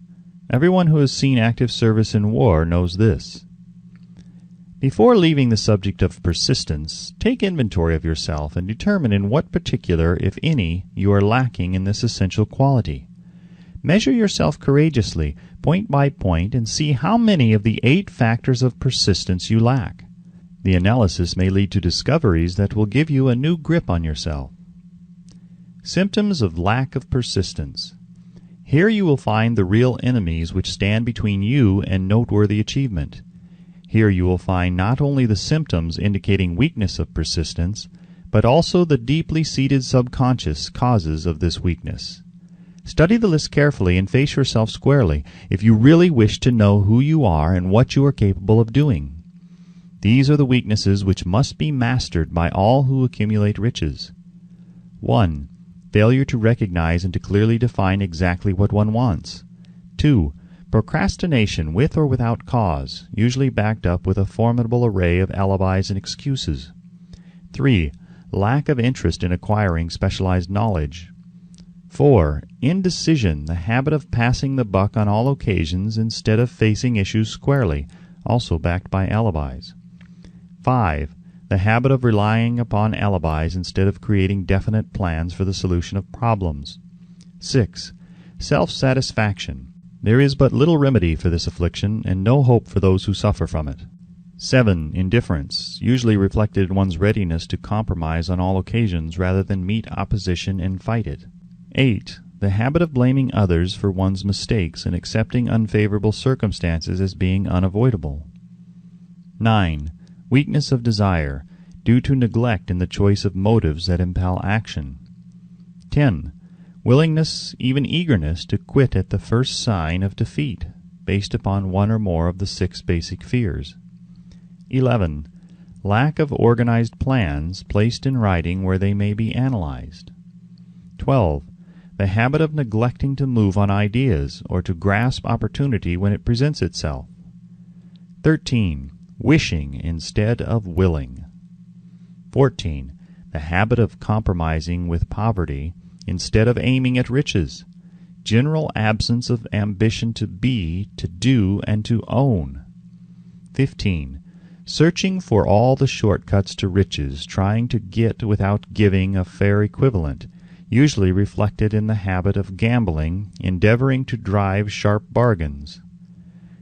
Everyone who has seen active service in war knows this. Before leaving the subject of persistence, take inventory of yourself and determine in what particular, if any, you are lacking in this essential quality. Measure yourself courageously, point by point, and see how many of the 8 factors of persistence you lack. The analysis may lead to discoveries that will give you a new grip on yourself. Symptoms of lack of persistence. Here you will find the real enemies which stand between you and noteworthy achievement. Here you will find not only the symptoms indicating weakness of persistence, but also the deeply seated subconscious causes of this weakness. Study the list carefully and face yourself squarely if you really wish to know who you are and what you are capable of doing. These are the weaknesses which must be mastered by all who accumulate riches. 1. Failure to recognize and to clearly define exactly what one wants. 2. Procrastination with or without cause, usually backed up with a formidable array of alibis and excuses. 3. Lack of interest in acquiring specialized knowledge. 4. Indecision, the habit of passing the buck on all occasions instead of facing issues squarely, also backed by alibis. 5. The habit of relying upon alibis instead of creating definite plans for the solution of problems. 6. Self-satisfaction. There is but little remedy for this affliction, and no hope for those who suffer from it. 7. Indifference, usually reflected in one's readiness to compromise on all occasions rather than meet opposition and fight it. 8. The habit of blaming others for one's mistakes and accepting unfavorable circumstances as being unavoidable. 9. Weakness of desire, due to neglect in the choice of motives that impel action. 10. Willingness, even eagerness, to quit at the first sign of defeat, based upon one or more of the 6 basic fears. 11. Lack of organized plans placed in writing where they may be analyzed. 12. The habit of neglecting to move on ideas or to grasp opportunity when it presents itself. 13. Wishing instead of willing. 14. The habit of compromising with poverty instead of aiming at riches. General absence of ambition to be, to do, and to own. 15. Searching for all the shortcuts to riches, trying to get without giving a fair equivalent, usually reflected in the habit of gambling, endeavoring to drive sharp bargains.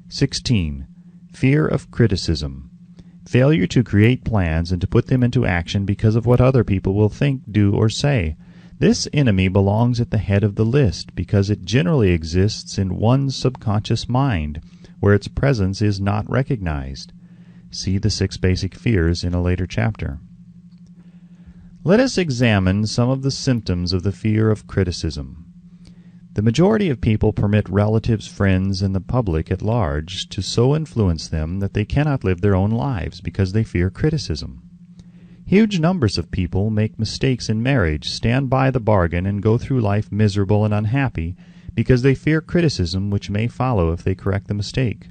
16. Fear of criticism. Failure to create plans and to put them into action because of what other people will think, do, or say. This enemy belongs at the head of the list because it generally exists in one's subconscious mind, where its presence is not recognized. See the 6 basic fears in a later chapter. Let us examine some of the symptoms of the fear of criticism. The majority of people permit relatives, friends, and the public at large to so influence them that they cannot live their own lives because they fear criticism. Huge numbers of people make mistakes in marriage, stand by the bargain, and go through life miserable and unhappy because they fear criticism which may follow if they correct the mistake.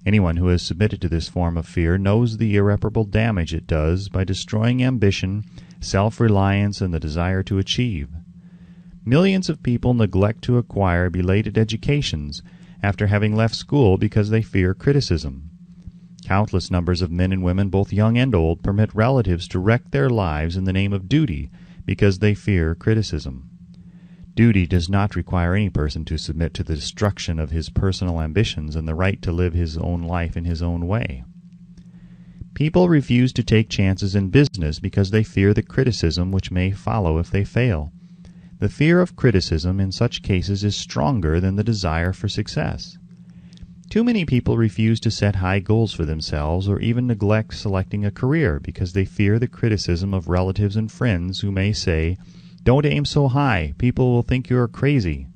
Anyone who has submitted to this form of fear knows the irreparable damage it does by destroying ambition, self-reliance, and the desire to achieve. Millions of people neglect to acquire belated educations after having left school because they fear criticism. Countless numbers of men and women, both young and old, permit relatives to wreck their lives in the name of duty because they fear criticism. Duty does not require any person to submit to the destruction of his personal ambitions and the right to live his own life in his own way. People refuse to take chances in business because they fear the criticism which may follow if they fail. The fear of criticism in such cases is stronger than the desire for success. Too many people refuse to set high goals for themselves or even neglect selecting a career because they fear the criticism of relatives and friends who may say, "Don't aim so high, people will think you are crazy."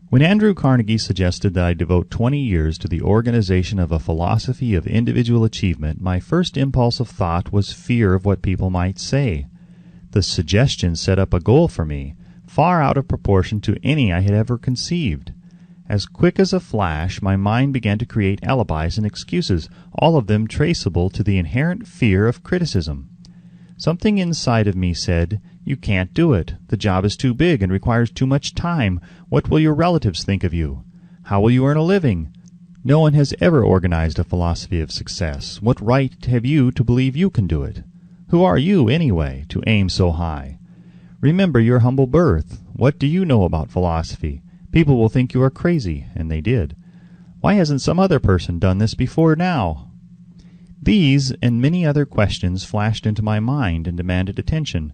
When Andrew Carnegie suggested that I devote 20 years to the organization of a philosophy of individual achievement, my first impulse of thought was fear of what people might say. The suggestion set up a goal for me, far out of proportion to any I had ever conceived. As quick as a flash, my mind began to create alibis and excuses, all of them traceable to the inherent fear of criticism. Something inside of me said, "You can't do it. The job is too big and requires too much time. What will your relatives think of you? How will you earn a living? No one has ever organized a philosophy of success. What right have you to believe you can do it? Who are you, anyway, to aim so high? Remember your humble birth. What do you know about philosophy? People will think you are crazy," and they did. "Why hasn't some other person done this before now?" These and many other questions flashed into my mind and demanded attention.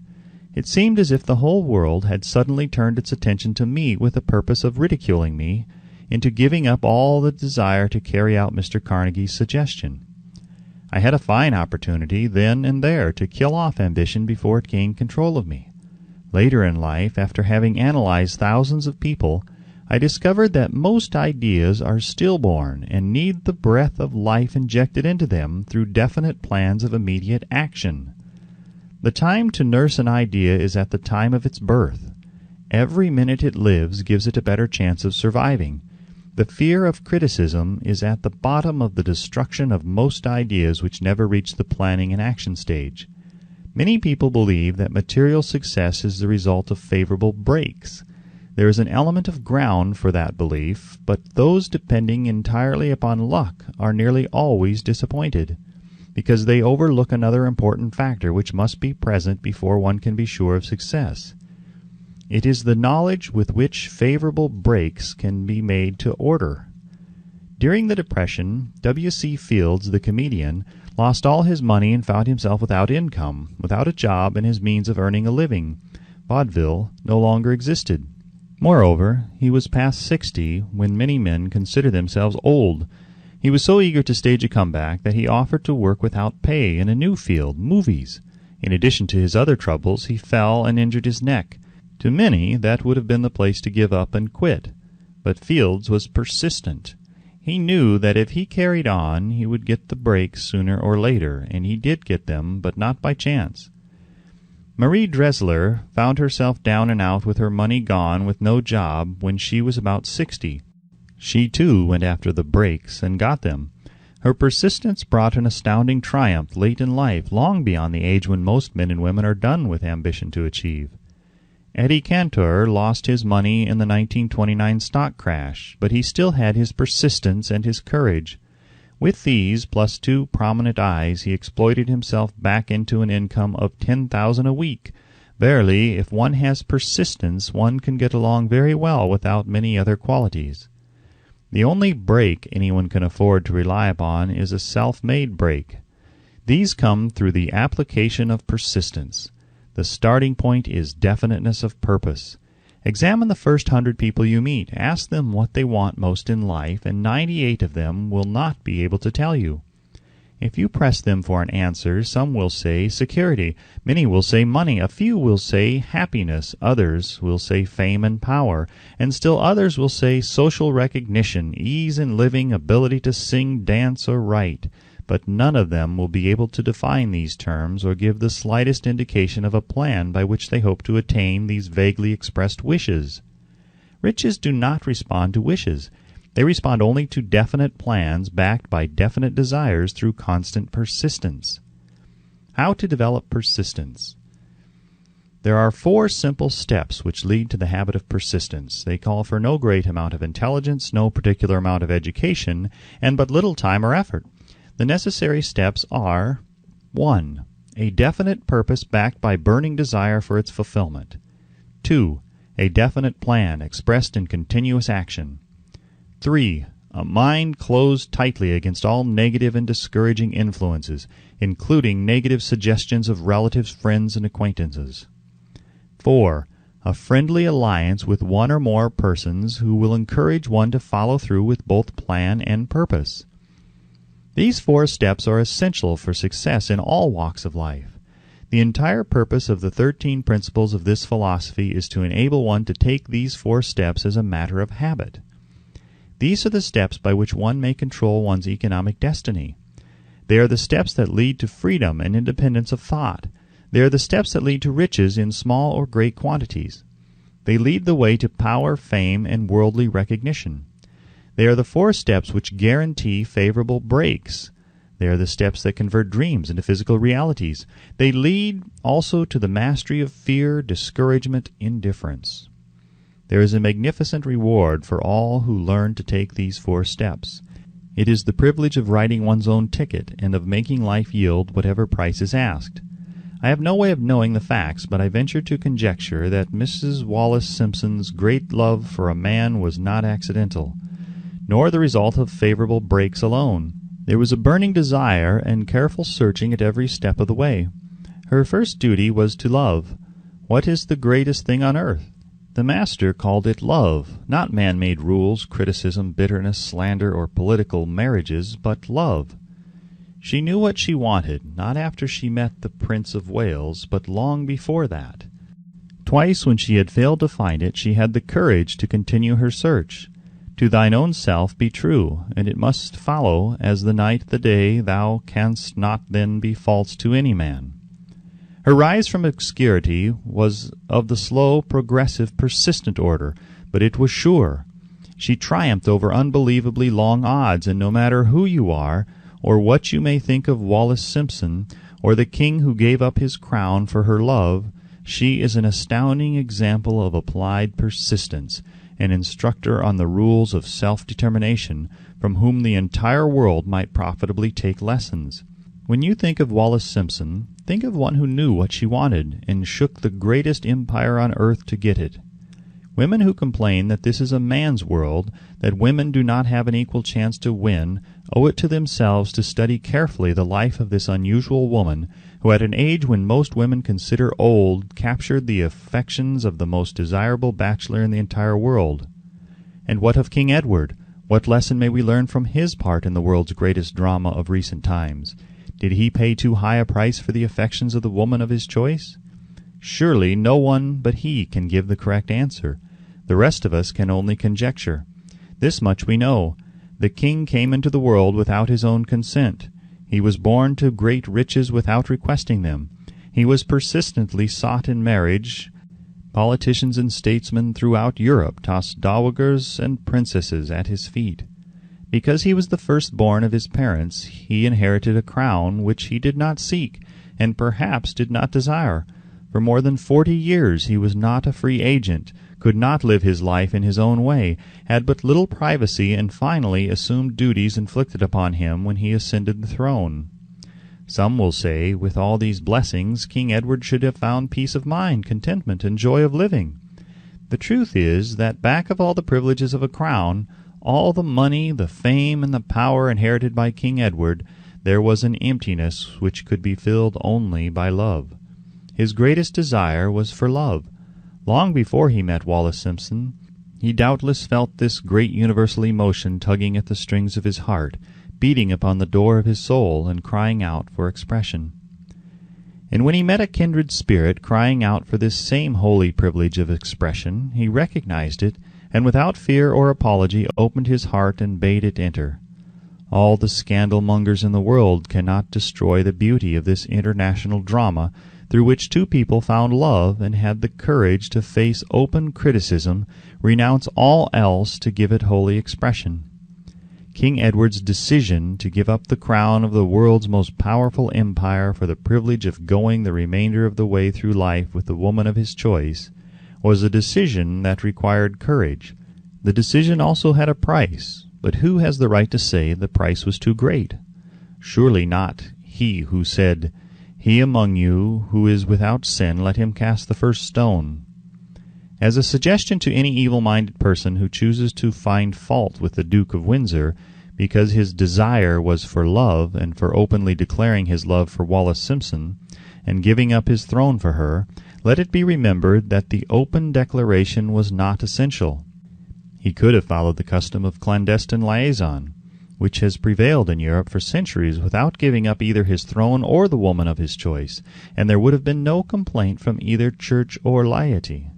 It seemed as if the whole world had suddenly turned its attention to me with the purpose of ridiculing me into giving up all the desire to carry out Mr. Carnegie's suggestion. I had a fine opportunity then and there to kill off ambition before it gained control of me. Later in life, after having analyzed thousands of people, I discovered that most ideas are stillborn and need the breath of life injected into them through definite plans of immediate action. The time to nurse an idea is at the time of its birth. Every minute it lives gives it a better chance of surviving. The fear of criticism is at the bottom of the destruction of most ideas which never reach the planning and action stage. Many people believe that material success is the result of favorable breaks. There is an element of ground for that belief, but those depending entirely upon luck are nearly always disappointed, because they overlook another important factor which must be present before one can be sure of success. It is the knowledge with which favorable breaks can be made to order. During the Depression, W.C. Fields, the comedian, lost all his money and found himself without income, without a job, and his means of earning a living. Vaudeville no longer existed. Moreover, he was past 60 when many men consider themselves old. He was so eager to stage a comeback that he offered to work without pay in a new field, movies. In addition to his other troubles, he fell and injured his neck. To many, that would have been the place to give up and quit. But Fields was persistent. He knew that if he carried on, he would get the breaks sooner or later, and he did get them, but not by chance. Marie Dressler found herself down and out with her money gone with no job when she was about 60. She, too, went after the breaks and got them. Her persistence brought an astounding triumph late in life, long beyond the age when most men and women are done with ambition to achieve. Eddie Cantor lost his money in the 1929 stock crash, but he still had his persistence and his courage. With these, plus 2 prominent eyes, he exploited himself back into an income of $10,000 a week. Verily, if one has persistence, one can get along very well without many other qualities. The only break anyone can afford to rely upon is a self-made break. These come through the application of persistence. The starting point is definiteness of purpose. Examine the first 100 people you meet. Ask them what they want most in life, and 98 of them will not be able to tell you. If you press them for an answer, some will say security, many will say money, a few will say happiness, others will say fame and power, and still others will say social recognition, ease in living, ability to sing, dance, or write. But none of them will be able to define these terms or give the slightest indication of a plan by which they hope to attain these vaguely expressed wishes. Riches do not respond to wishes. They respond only to definite plans backed by definite desires through constant persistence. How to develop persistence? There are 4 simple steps which lead to the habit of persistence. They call for no great amount of intelligence, no particular amount of education, and but little time or effort. The necessary steps are: 1. A definite purpose backed by burning desire for its fulfillment. 2. A definite plan expressed in continuous action. 3. A mind closed tightly against all negative and discouraging influences, including negative suggestions of relatives, friends, and acquaintances. 4. A friendly alliance with one or more persons who will encourage one to follow through with both plan and purpose. These 4 steps are essential for success in all walks of life. The entire purpose of the 13 principles of this philosophy is to enable one to take these 4 steps as a matter of habit. These are the steps by which one may control one's economic destiny. They are the steps that lead to freedom and independence of thought. They are the steps that lead to riches in small or great quantities. They lead the way to power, fame, and worldly recognition. They are the 4 steps which guarantee favorable breaks. They are the steps that convert dreams into physical realities. They lead also to the mastery of fear, discouragement, indifference. There is a magnificent reward for all who learn to take these 4 steps. It is the privilege of writing one's own ticket and of making life yield whatever price is asked. I have no way of knowing the facts, but I venture to conjecture that Mrs. Wallace Simpson's great love for a man was not accidental, nor the result of favorable breaks alone. There was a burning desire and careful searching at every step of the way. Her first duty was to love. What is the greatest thing on earth? The Master called it love, not man-made rules, criticism, bitterness, slander, or political marriages, but love. She knew what she wanted, not after she met the Prince of Wales, but long before that. Twice when she had failed to find it, she had the courage to continue her search. To thine own self be true, and it must follow, as the night the day, thou canst not then be false to any man. Her rise from obscurity was of the slow, progressive, persistent order, but it was sure. She triumphed over unbelievably long odds, and no matter who you are, or what you may think of Wallace Simpson, or the king who gave up his crown for her love, she is an astounding example of applied persistence, an instructor on the rules of self-determination, from whom the entire world might profitably take lessons. When you think of Wallace Simpson, think of one who knew what she wanted, and shook the greatest empire on earth to get it. Women who complain that this is a man's world, that women do not have an equal chance to win, owe it to themselves to study carefully the life of this unusual woman, who at an age when most women consider old, captured the affections of the most desirable bachelor in the entire world. And what of King Edward? What lesson may we learn from his part in the world's greatest drama of recent times? Did he pay too high a price for the affections of the woman of his choice? Surely no one but he can give the correct answer. The rest of us can only conjecture. This much we know. The king came into the world without his own consent. He was born to great riches without requesting them. He was persistently sought in marriage. Politicians and statesmen throughout Europe tossed dowagers and princesses at his feet. Because he was the firstborn of his parents, he inherited a crown which he did not seek, and perhaps did not desire. For more than 40 years he was not a free agent, could not live his life in his own way, had but little privacy, and finally assumed duties inflicted upon him when he ascended the throne. Some will say, with all these blessings, King Edward should have found peace of mind, contentment, and joy of living. The truth is that back of all the privileges of a crown, all the money, the fame, and the power inherited by King Edward, there was an emptiness which could be filled only by love. His greatest desire was for love. Long before he met Wallace Simpson, he doubtless felt this great universal emotion tugging at the strings of his heart, beating upon the door of his soul, and crying out for expression. And when he met a kindred spirit crying out for this same holy privilege of expression, he recognized it, and without fear or apology opened his heart and bade it enter. All the scandal-mongers in the world cannot destroy the beauty of this international drama, through which two people found love and had the courage to face open criticism, renounce all else to give it holy expression. King Edward's decision to give up the crown of the world's most powerful empire for the privilege of going the remainder of the way through life with the woman of his choice was a decision that required courage. The decision also had a price, but who has the right to say the price was too great? Surely not he who said, "He among you who is without sin, let him cast the first stone." As a suggestion to any evil-minded person who chooses to find fault with the Duke of Windsor because his desire was for love and for openly declaring his love for Wallis Simpson and giving up his throne for her, let it be remembered that the open declaration was not essential. He could have followed the custom of clandestine liaison, which has prevailed in Europe for centuries without giving up either his throne or the woman of his choice, and there would have been no complaint from either church or laity.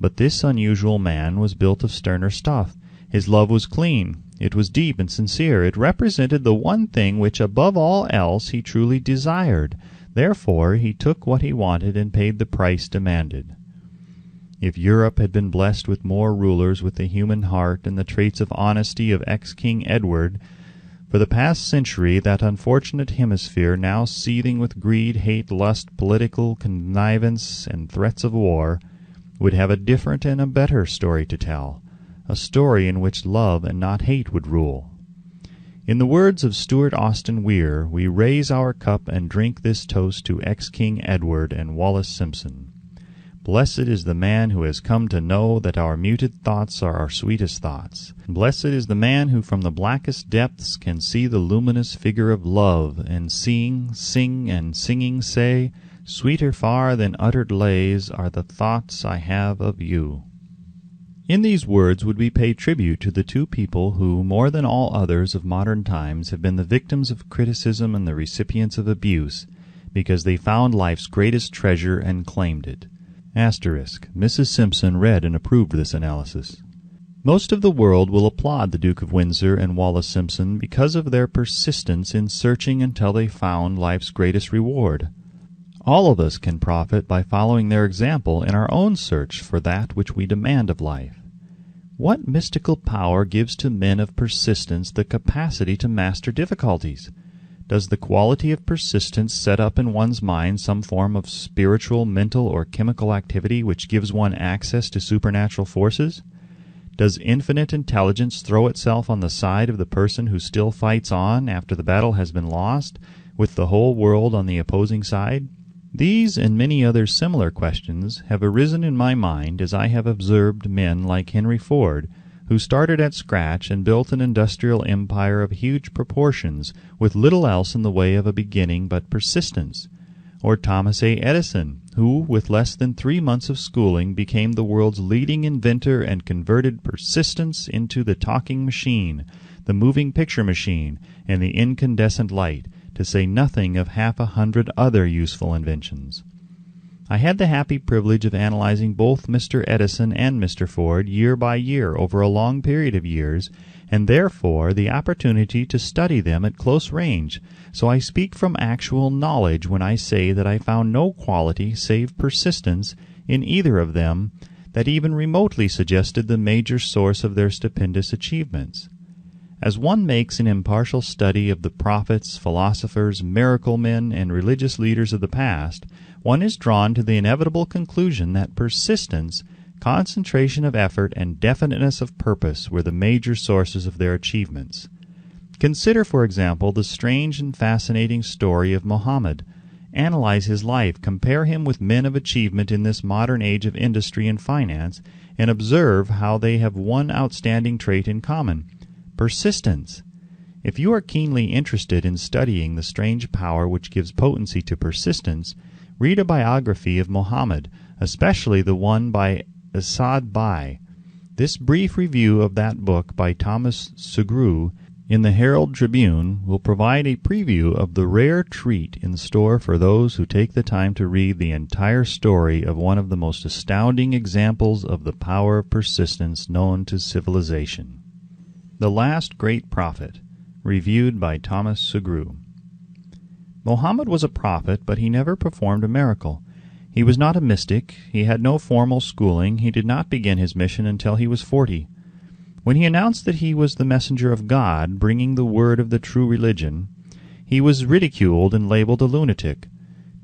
But this unusual man was built of sterner stuff. His love was clean. It was deep and sincere. It represented the one thing which above all else he truly desired. Therefore he took what he wanted and paid the price demanded. If Europe had been blessed with more rulers with the human heart and the traits of honesty of ex-King Edward, for the past century that unfortunate hemisphere, now seething with greed, hate, lust, political connivance, and threats of war, would have a different and a better story to tell, a story in which love and not hate would rule. In the words of Stuart Austin Weir, we raise our cup and drink this toast to ex-King Edward and Wallis Simpson. Blessed is the man who has come to know that our muted thoughts are our sweetest thoughts. Blessed is the man who from the blackest depths can see the luminous figure of love, and seeing, sing, and singing say, "Sweeter far than uttered lays are the thoughts I have of you." In these words would we pay tribute to the two people who, more than all others of modern times, have been the victims of criticism and the recipients of abuse, because they found life's greatest treasure and claimed it. Mrs. Simpson read and approved this analysis. Most of the world will applaud the Duke of Windsor and Wallis Simpson because of their persistence in searching until they found life's greatest reward. All of us can profit by following their example in our own search for that which we demand of life. What mystical power gives to men of persistence the capacity to master difficulties? Does the quality of persistence set up in one's mind some form of spiritual, mental, or chemical activity which gives one access to supernatural forces? Does infinite intelligence throw itself on the side of the person who still fights on after the battle has been lost, with the whole world on the opposing side? These and many other similar questions have arisen in my mind as I have observed men like Henry Ford, who started at scratch and built an industrial empire of huge proportions with little else in the way of a beginning but persistence, or Thomas A. Edison, who, with less than 3 months of schooling, became the world's leading inventor and converted persistence into the talking machine, the moving picture machine, and the incandescent light, to say nothing of 100 other useful inventions. I had the happy privilege of analyzing both Mr. Edison and Mr. Ford year by year over a long period of years, and therefore the opportunity to study them at close range, so I speak from actual knowledge when I say that I found no quality save persistence in either of them that even remotely suggested the major source of their stupendous achievements. As one makes an impartial study of the prophets, philosophers, miracle men, and religious leaders of the past, one is drawn to the inevitable conclusion that persistence, concentration of effort, and definiteness of purpose were the major sources of their achievements. Consider, for example, the strange and fascinating story of Muhammad. Analyze his life, compare him with men of achievement in this modern age of industry and finance, and observe how they have one outstanding trait in common: persistence. If you are keenly interested in studying the strange power which gives potency to persistence, read a biography of Muhammad, especially the one by Asad Bai. This brief review of that book by Thomas Segru in the Herald Tribune will provide a preview of the rare treat in store for those who take the time to read the entire story of one of the most astounding examples of the power of persistence known to civilization. The Last Great Prophet, reviewed by Thomas Segru. Mohammed was a prophet, but he never performed a miracle. He was not a mystic, he had no formal schooling, he did not begin his mission until he was 40. When he announced that he was the messenger of God, bringing the word of the true religion, he was ridiculed and labeled a lunatic.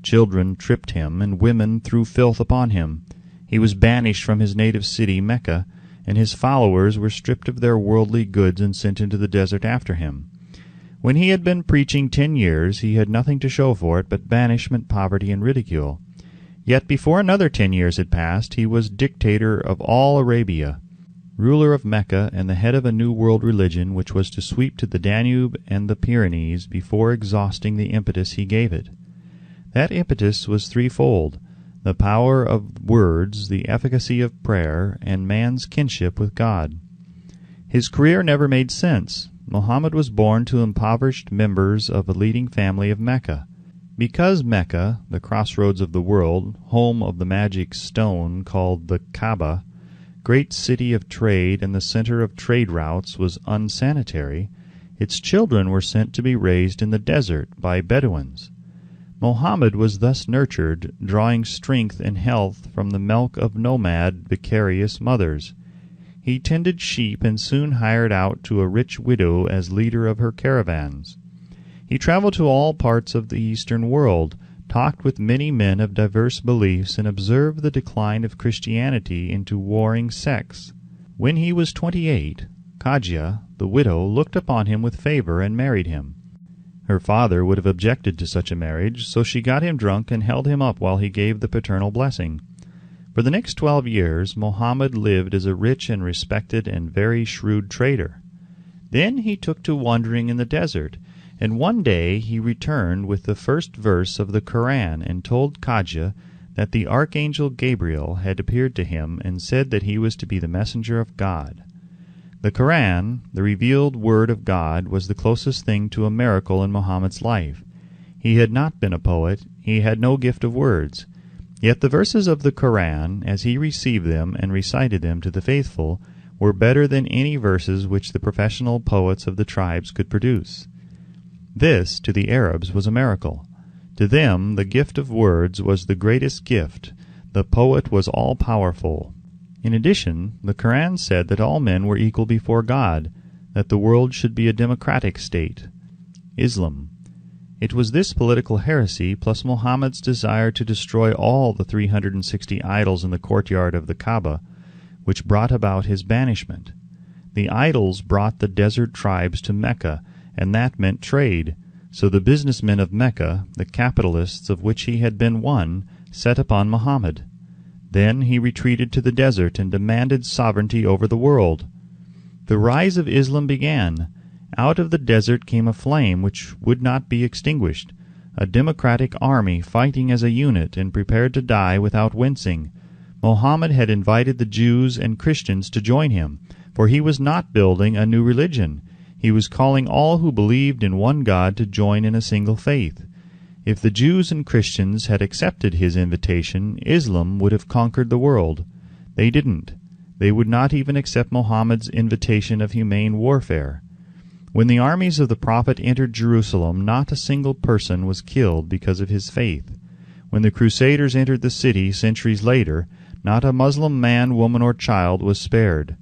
Children tripped him, and women threw filth upon him. He was banished from his native city, Mecca, and his followers were stripped of their worldly goods and sent into the desert after him. When he had been preaching 10 years, he had nothing to show for it but banishment, poverty, and ridicule. Yet before another 10 years had passed, he was dictator of all Arabia, ruler of Mecca, and the head of a new world religion which was to sweep to the Danube and the Pyrenees before exhausting the impetus he gave it. That impetus was threefold: the power of words, the efficacy of prayer, and man's kinship with God. His career never made sense. Muhammad was born to impoverished members of a leading family of Mecca. Because Mecca, the crossroads of the world, home of the magic stone called the Kaaba, great city of trade and the center of trade routes, was unsanitary, its children were sent to be raised in the desert by Bedouins. Muhammad was thus nurtured, drawing strength and health from the milk of nomad, vicarious mothers. He tended sheep and soon hired out to a rich widow as leader of her caravans. He traveled to all parts of the Eastern world, talked with many men of diverse beliefs, and observed the decline of Christianity into warring sects. When he was 28, Khadija, the widow, looked upon him with favor and married him. Her father would have objected to such a marriage, so she got him drunk and held him up while he gave the paternal blessing. For the next 12 years, Muhammad lived as a rich and respected and very shrewd trader. Then he took to wandering in the desert, and one day he returned with the first verse of the Koran and told Khadija that the archangel Gabriel had appeared to him and said that he was to be the messenger of God. The Koran, the revealed word of God, was the closest thing to a miracle in Muhammad's life. He had not been a poet, he had no gift of words. Yet the verses of the Koran, as he received them and recited them to the faithful, were better than any verses which the professional poets of the tribes could produce. This, to the Arabs, was a miracle. To them the gift of words was the greatest gift. The poet was all-powerful. In addition, the Koran said that all men were equal before God, that the world should be a democratic state. Islam. It was this political heresy, plus Muhammad's desire to destroy all the 360 idols in the courtyard of the Kaaba, which brought about his banishment. The idols brought the desert tribes to Mecca, and that meant trade, so the businessmen of Mecca, the capitalists of which he had been one, set upon Muhammad. Then he retreated to the desert and demanded sovereignty over the world. The rise of Islam began. Out of the desert came a flame which would not be extinguished, a democratic army fighting as a unit and prepared to die without wincing. Muhammad had invited the Jews and Christians to join him, for he was not building a new religion. He was calling all who believed in one God to join in a single faith. If the Jews and Christians had accepted his invitation, Islam would have conquered the world. They didn't. They would not even accept Muhammad's invitation of humane warfare. When the armies of the Prophet entered Jerusalem, not a single person was killed because of his faith. When the Crusaders entered the city centuries later, not a Muslim man, woman, or child was spared.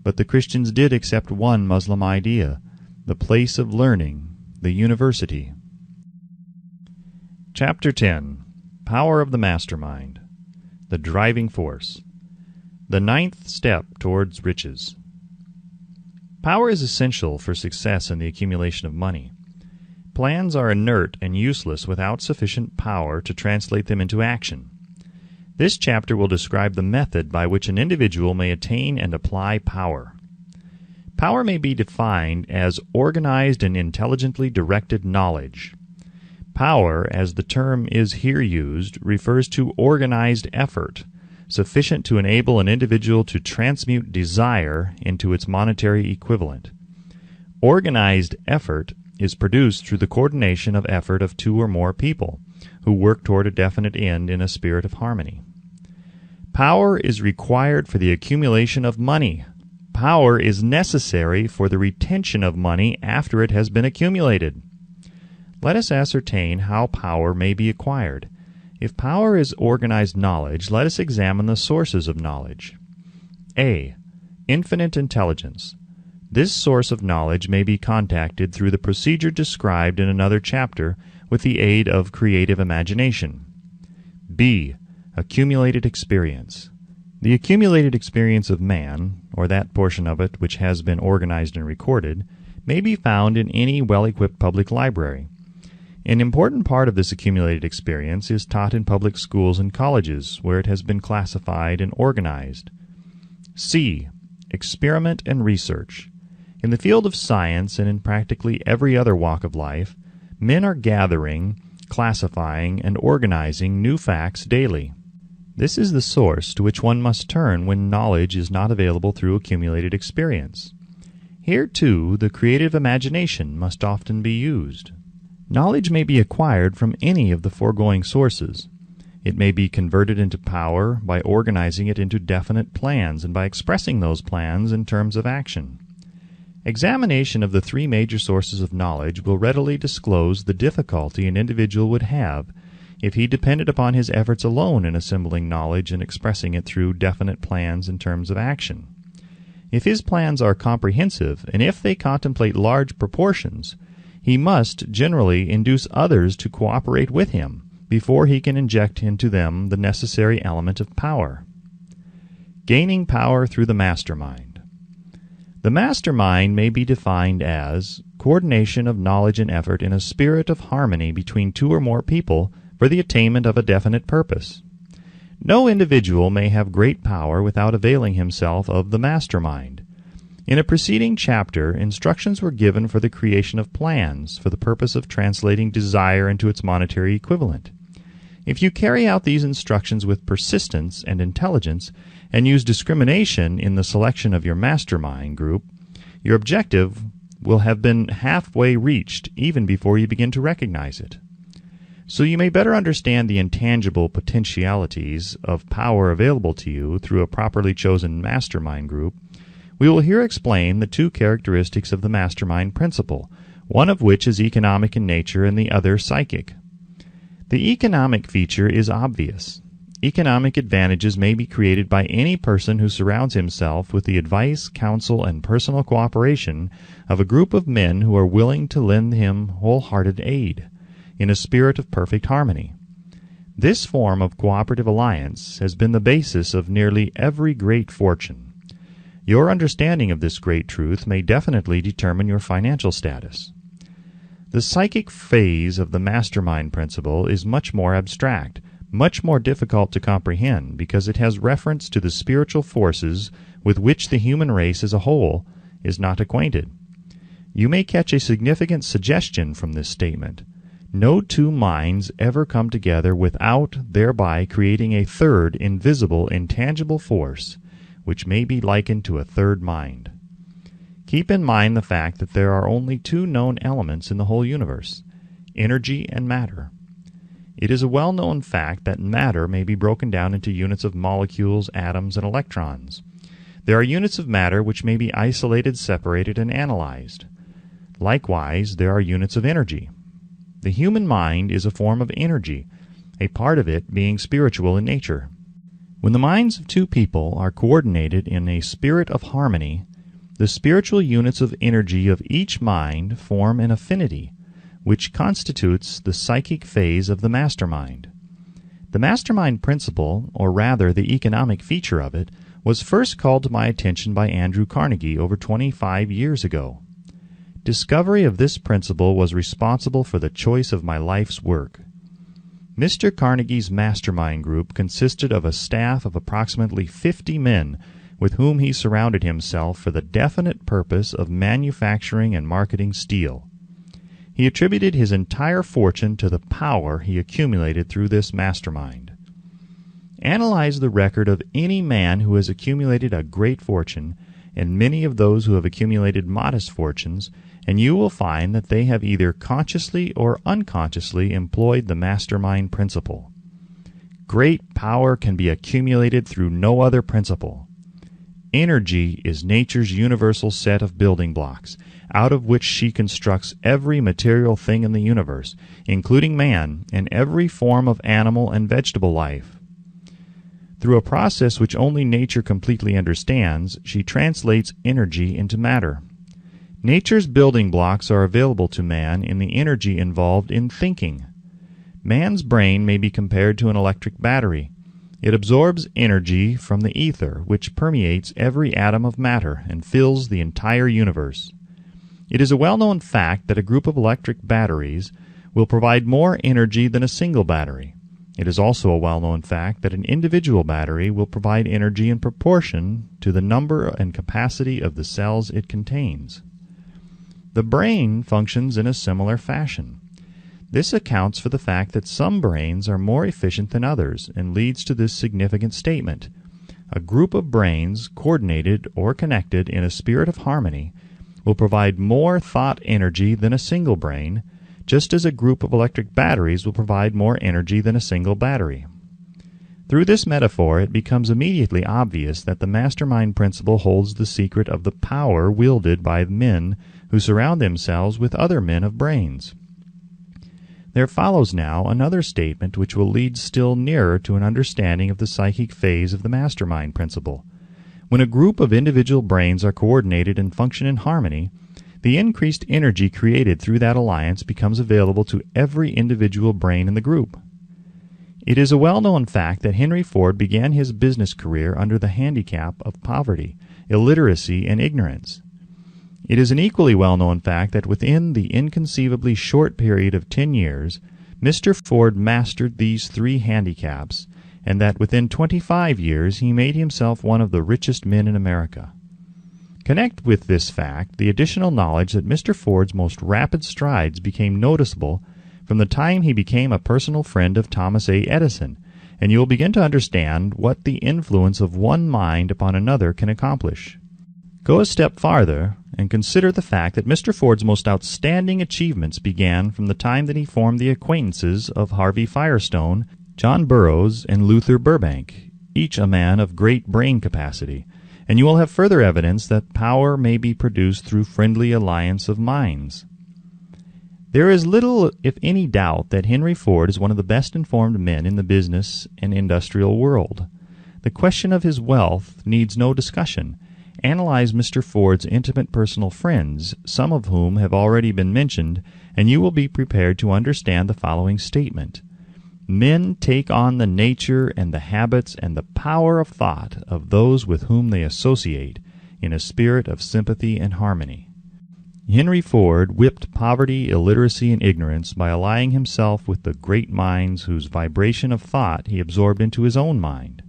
But the Christians did accept one Muslim idea, the place of learning, the university. Chapter 10. Power of the Mastermind. The Driving Force. The 9th Step Towards Riches. Power is essential for success in the accumulation of money. Plans are inert and useless without sufficient power to translate them into action. This chapter will describe the method by which an individual may attain and apply power. Power may be defined as organized and intelligently directed knowledge. Power, as the term is here used, refers to organized effort, sufficient to enable an individual to transmute desire into its monetary equivalent. Organized effort is produced through the coordination of effort of two or more people, who work toward a definite end in a spirit of harmony. Power is required for the accumulation of money. Power is necessary for the retention of money after it has been accumulated. Let us ascertain how power may be acquired. If power is organized knowledge, let us examine the sources of knowledge. A. Infinite intelligence. This source of knowledge may be contacted through the procedure described in another chapter with the aid of creative imagination. B. Accumulated experience. The accumulated experience of man, or that portion of it which has been organized and recorded, may be found in any well-equipped public library. An important part of this accumulated experience is taught in public schools and colleges, where it has been classified and organized. C. Experiment and research. In the field of science and in practically every other walk of life, men are gathering, classifying, and organizing new facts daily. This is the source to which one must turn when knowledge is not available through accumulated experience. Here, too, the creative imagination must often be used. Knowledge may be acquired from any of the foregoing sources. It may be converted into power by organizing it into definite plans and by expressing those plans in terms of action. Examination of the three major sources of knowledge will readily disclose the difficulty an individual would have if he depended upon his efforts alone in assembling knowledge and expressing it through definite plans in terms of action. If his plans are comprehensive, and if they contemplate large proportions, he must generally induce others to cooperate with him before he can inject into them the necessary element of power. Gaining power through the mastermind. The mastermind may be defined as coordination of knowledge and effort in a spirit of harmony between two or more people for the attainment of a definite purpose. No individual may have great power without availing himself of the mastermind. In a preceding chapter, instructions were given for the creation of plans for the purpose of translating desire into its monetary equivalent. If you carry out these instructions with persistence and intelligence, and use discrimination in the selection of your mastermind group, your objective will have been halfway reached even before you begin to recognize it. So you may better understand the intangible potentialities of power available to you through a properly chosen mastermind group, we will here explain the two characteristics of the Mastermind Principle, one of which is economic in nature and the other psychic. The economic feature is obvious. Economic advantages may be created by any person who surrounds himself with the advice, counsel, and personal cooperation of a group of men who are willing to lend him wholehearted aid, in a spirit of perfect harmony. This form of cooperative alliance has been the basis of nearly every great fortune. Your understanding of this great truth may definitely determine your financial status. The psychic phase of the Mastermind Principle is much more abstract, much more difficult to comprehend, because it has reference to the spiritual forces with which the human race as a whole is not acquainted. You may catch a significant suggestion from this statement. No two minds ever come together without thereby creating a third invisible, intangible force, which may be likened to a third mind. Keep in mind the fact that there are only two known elements in the whole universe, energy and matter. It is a well-known fact that matter may be broken down into units of molecules, atoms, and electrons. There are units of matter which may be isolated, separated, and analyzed. Likewise, there are units of energy. The human mind is a form of energy, a part of it being spiritual in nature. When the minds of two people are coordinated in a spirit of harmony, the spiritual units of energy of each mind form an affinity, which constitutes the psychic phase of the mastermind. The Mastermind Principle, or rather the economic feature of it, was first called to my attention by Andrew Carnegie over 25 years ago. Discovery of this principle was responsible for the choice of my life's work. Mr. Carnegie's mastermind group consisted of a staff of approximately 50 men with whom he surrounded himself for the definite purpose of manufacturing and marketing steel. He attributed his entire fortune to the power he accumulated through this mastermind. Analyze the record of any man who has accumulated a great fortune, and many of those who have accumulated modest fortunes, and you will find that they have either consciously or unconsciously employed the Mastermind Principle. Great power can be accumulated through no other principle. Energy is nature's universal set of building blocks, out of which she constructs every material thing in the universe, including man and every form of animal and vegetable life. Through a process which only nature completely understands, she translates energy into matter, Nature's building blocks are available to man in the energy involved in thinking. Man's brain may be compared to an electric battery. It absorbs energy from the ether, which permeates every atom of matter and fills the entire universe. It is a well-known fact that a group of electric batteries will provide more energy than a single battery. It is also a well-known fact that an individual battery will provide energy in proportion to the number and capacity of the cells it contains. The brain functions in a similar fashion. This accounts for the fact that some brains are more efficient than others and leads to this significant statement. A group of brains, coordinated or connected in a spirit of harmony, will provide more thought energy than a single brain, just as a group of electric batteries will provide more energy than a single battery. Through this metaphor, it becomes immediately obvious that the Mastermind Principle holds the secret of the power wielded by men who surround themselves with other men of brains. There follows now another statement which will lead still nearer to an understanding of the psychic phase of the Mastermind Principle. When a group of individual brains are coordinated and function in harmony, the increased energy created through that alliance becomes available to every individual brain in the group. It is a well-known fact that Henry Ford began his business career under the handicap of poverty, illiteracy, and ignorance. It is an equally well-known fact that within the inconceivably short period of 10 years, Mr. Ford mastered these three handicaps, and that within 25 years he made himself one of the richest men in America. Connect with this fact the additional knowledge that Mr. Ford's most rapid strides became noticeable from the time he became a personal friend of Thomas A. Edison, and you will begin to understand what the influence of one mind upon another can accomplish. Go a step farther and consider the fact that Mr. Ford's most outstanding achievements began from the time that he formed the acquaintances of Harvey Firestone, John Burroughs, and Luther Burbank, each a man of great brain capacity, and you will have further evidence that power may be produced through friendly alliance of minds. There is little, if any, doubt that Henry Ford is one of the best informed men in the business and industrial world. The question of his wealth needs no discussion. Analyze Mr. Ford's intimate personal friends, some of whom have already been mentioned, and you will be prepared to understand the following statement. Men take on the nature and the habits and the power of thought of those with whom they associate in a spirit of sympathy and harmony. Henry Ford whipped poverty, illiteracy, and ignorance by allying himself with the great minds whose vibration of thought he absorbed into his own mind.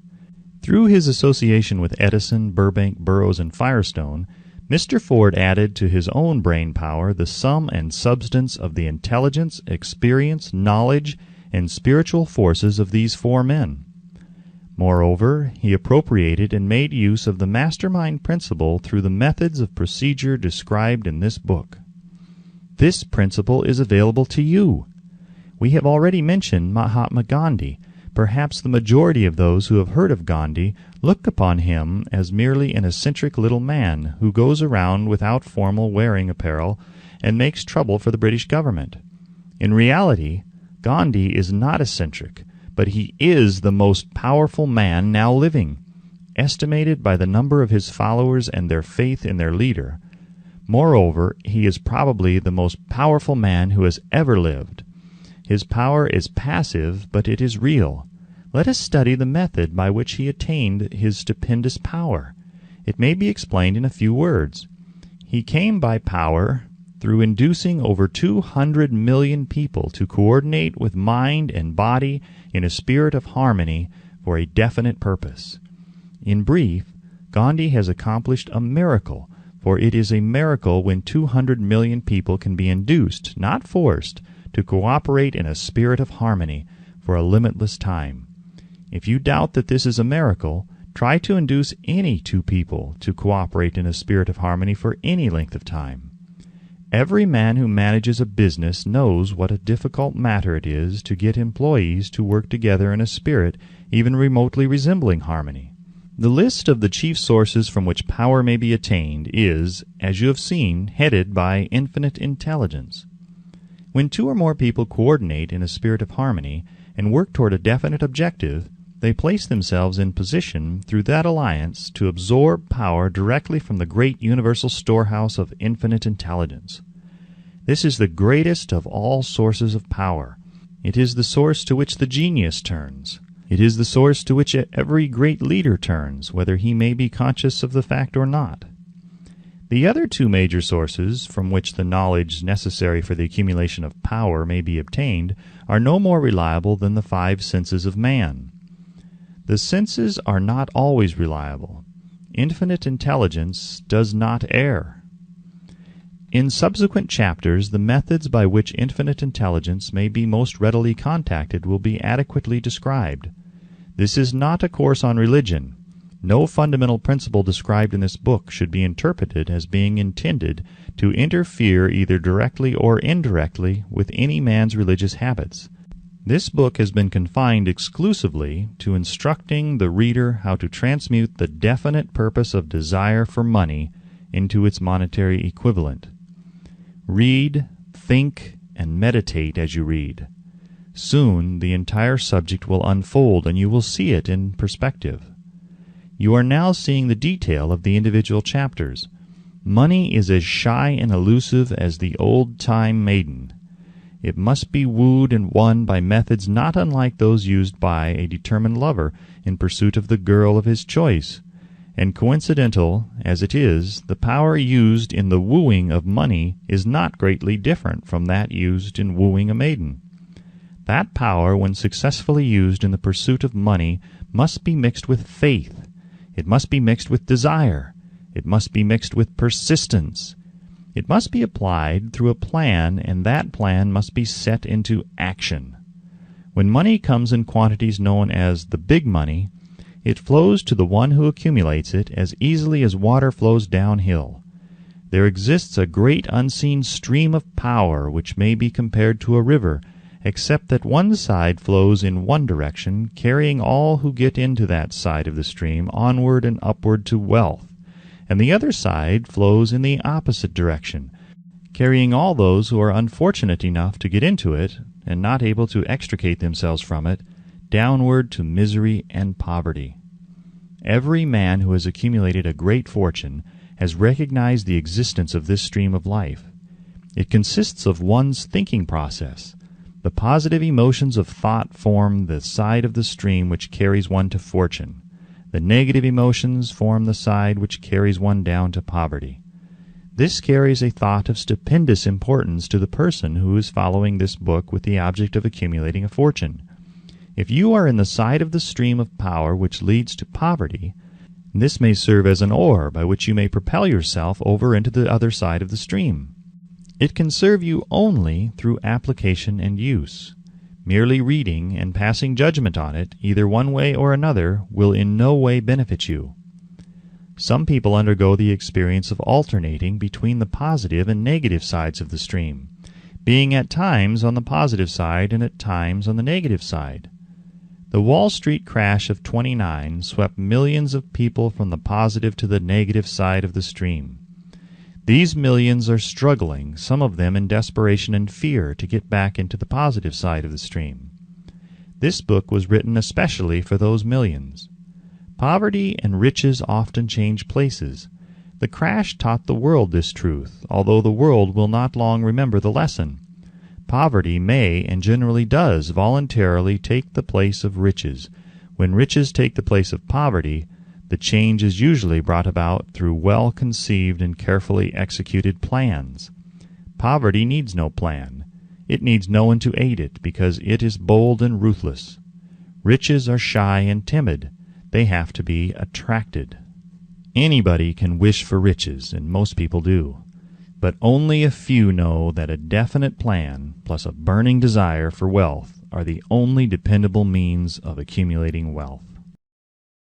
Through his association with Edison, Burbank, Burroughs, and Firestone, Mr. Ford added to his own brain power the sum and substance of the intelligence, experience, knowledge, and spiritual forces of these four men. Moreover, he appropriated and made use of the Mastermind Principle through the methods of procedure described in this book. This principle is available to you. We have already mentioned Mahatma Gandhi. Perhaps the majority of those who have heard of Gandhi look upon him as merely an eccentric little man who goes around without formal wearing apparel and makes trouble for the British government. In reality, Gandhi is not eccentric, but he is the most powerful man now living, estimated by the number of his followers and their faith in their leader. Moreover, he is probably the most powerful man who has ever lived. His power is passive, but it is real. Let us study the method by which he attained his stupendous power. It may be explained in a few words. He came by power through inducing over 200 million people to coordinate with mind and body in a spirit of harmony for a definite purpose. In brief, Gandhi has accomplished a miracle, for it is a miracle when 200 million people can be induced, not forced, to cooperate in a spirit of harmony for a limitless time. If you doubt that this is a miracle, try to induce any two people to cooperate in a spirit of harmony for any length of time. Every man who manages a business knows what a difficult matter it is to get employees to work together in a spirit even remotely resembling harmony. The list of the chief sources from which power may be attained is, as you have seen, headed by infinite intelligence. When two or more people coordinate in a spirit of harmony and work toward a definite objective, they place themselves in position through that alliance to absorb power directly from the great universal storehouse of infinite intelligence. This is the greatest of all sources of power. It is the source to which the genius turns. It is the source to which every great leader turns, whether he may be conscious of the fact or not. The other two major sources from which the knowledge necessary for the accumulation of power may be obtained are no more reliable than the five senses of man. The senses are not always reliable. Infinite intelligence does not err. In subsequent chapters, the methods by which infinite intelligence may be most readily contacted will be adequately described. This is not a course on religion. No fundamental principle described in this book should be interpreted as being intended to interfere either directly or indirectly with any man's religious habits. This book has been confined exclusively to instructing the reader how to transmute the definite purpose of desire for money into its monetary equivalent. Read, think, and meditate as you read. Soon the entire subject will unfold and you will see it in perspective. You are now seeing the detail of the individual chapters. Money is as shy and elusive as the old-time maiden. It must be wooed and won by methods not unlike those used by a determined lover in pursuit of the girl of his choice. And coincidental as it is, the power used in the wooing of money is not greatly different from that used in wooing a maiden. That power, when successfully used in the pursuit of money, must be mixed with faith. It must be mixed with desire. It must be mixed with persistence. It must be applied through a plan, and that plan must be set into action. When money comes in quantities known as the big money, it flows to the one who accumulates it as easily as water flows downhill. There exists a great unseen stream of power which may be compared to a river, except that one side flows in one direction, carrying all who get into that side of the stream onward and upward to wealth, and the other side flows in the opposite direction, carrying all those who are unfortunate enough to get into it and not able to extricate themselves from it, downward to misery and poverty. Every man who has accumulated a great fortune has recognized the existence of this stream of life. It consists of one's thinking process. The positive emotions of thought form the side of the stream which carries one to fortune. The negative emotions form the side which carries one down to poverty. This carries a thought of stupendous importance to the person who is following this book with the object of accumulating a fortune. If you are in the side of the stream of power which leads to poverty, this may serve as an oar by which you may propel yourself over into the other side of the stream. It can serve you only through application and use. Merely reading and passing judgment on it, either one way or another, will in no way benefit you. Some people undergo the experience of alternating between the positive and negative sides of the stream, being at times on the positive side and at times on the negative side. The Wall Street crash of '29 swept millions of people from the positive to the negative side of the stream. These millions are struggling, some of them in desperation and fear, to get back into the positive side of the stream. This book was written especially for those millions. Poverty and riches often change places. The crash taught the world this truth, although the world will not long remember the lesson. Poverty may, and generally does, voluntarily take the place of riches. When riches take the place of poverty, the change is usually brought about through well-conceived and carefully executed plans. Poverty needs no plan. It needs no one to aid it, because it is bold and ruthless. Riches are shy and timid. They have to be attracted. Anybody can wish for riches, and most people do. But only a few know that a definite plan, plus a burning desire for wealth, are the only dependable means of accumulating wealth.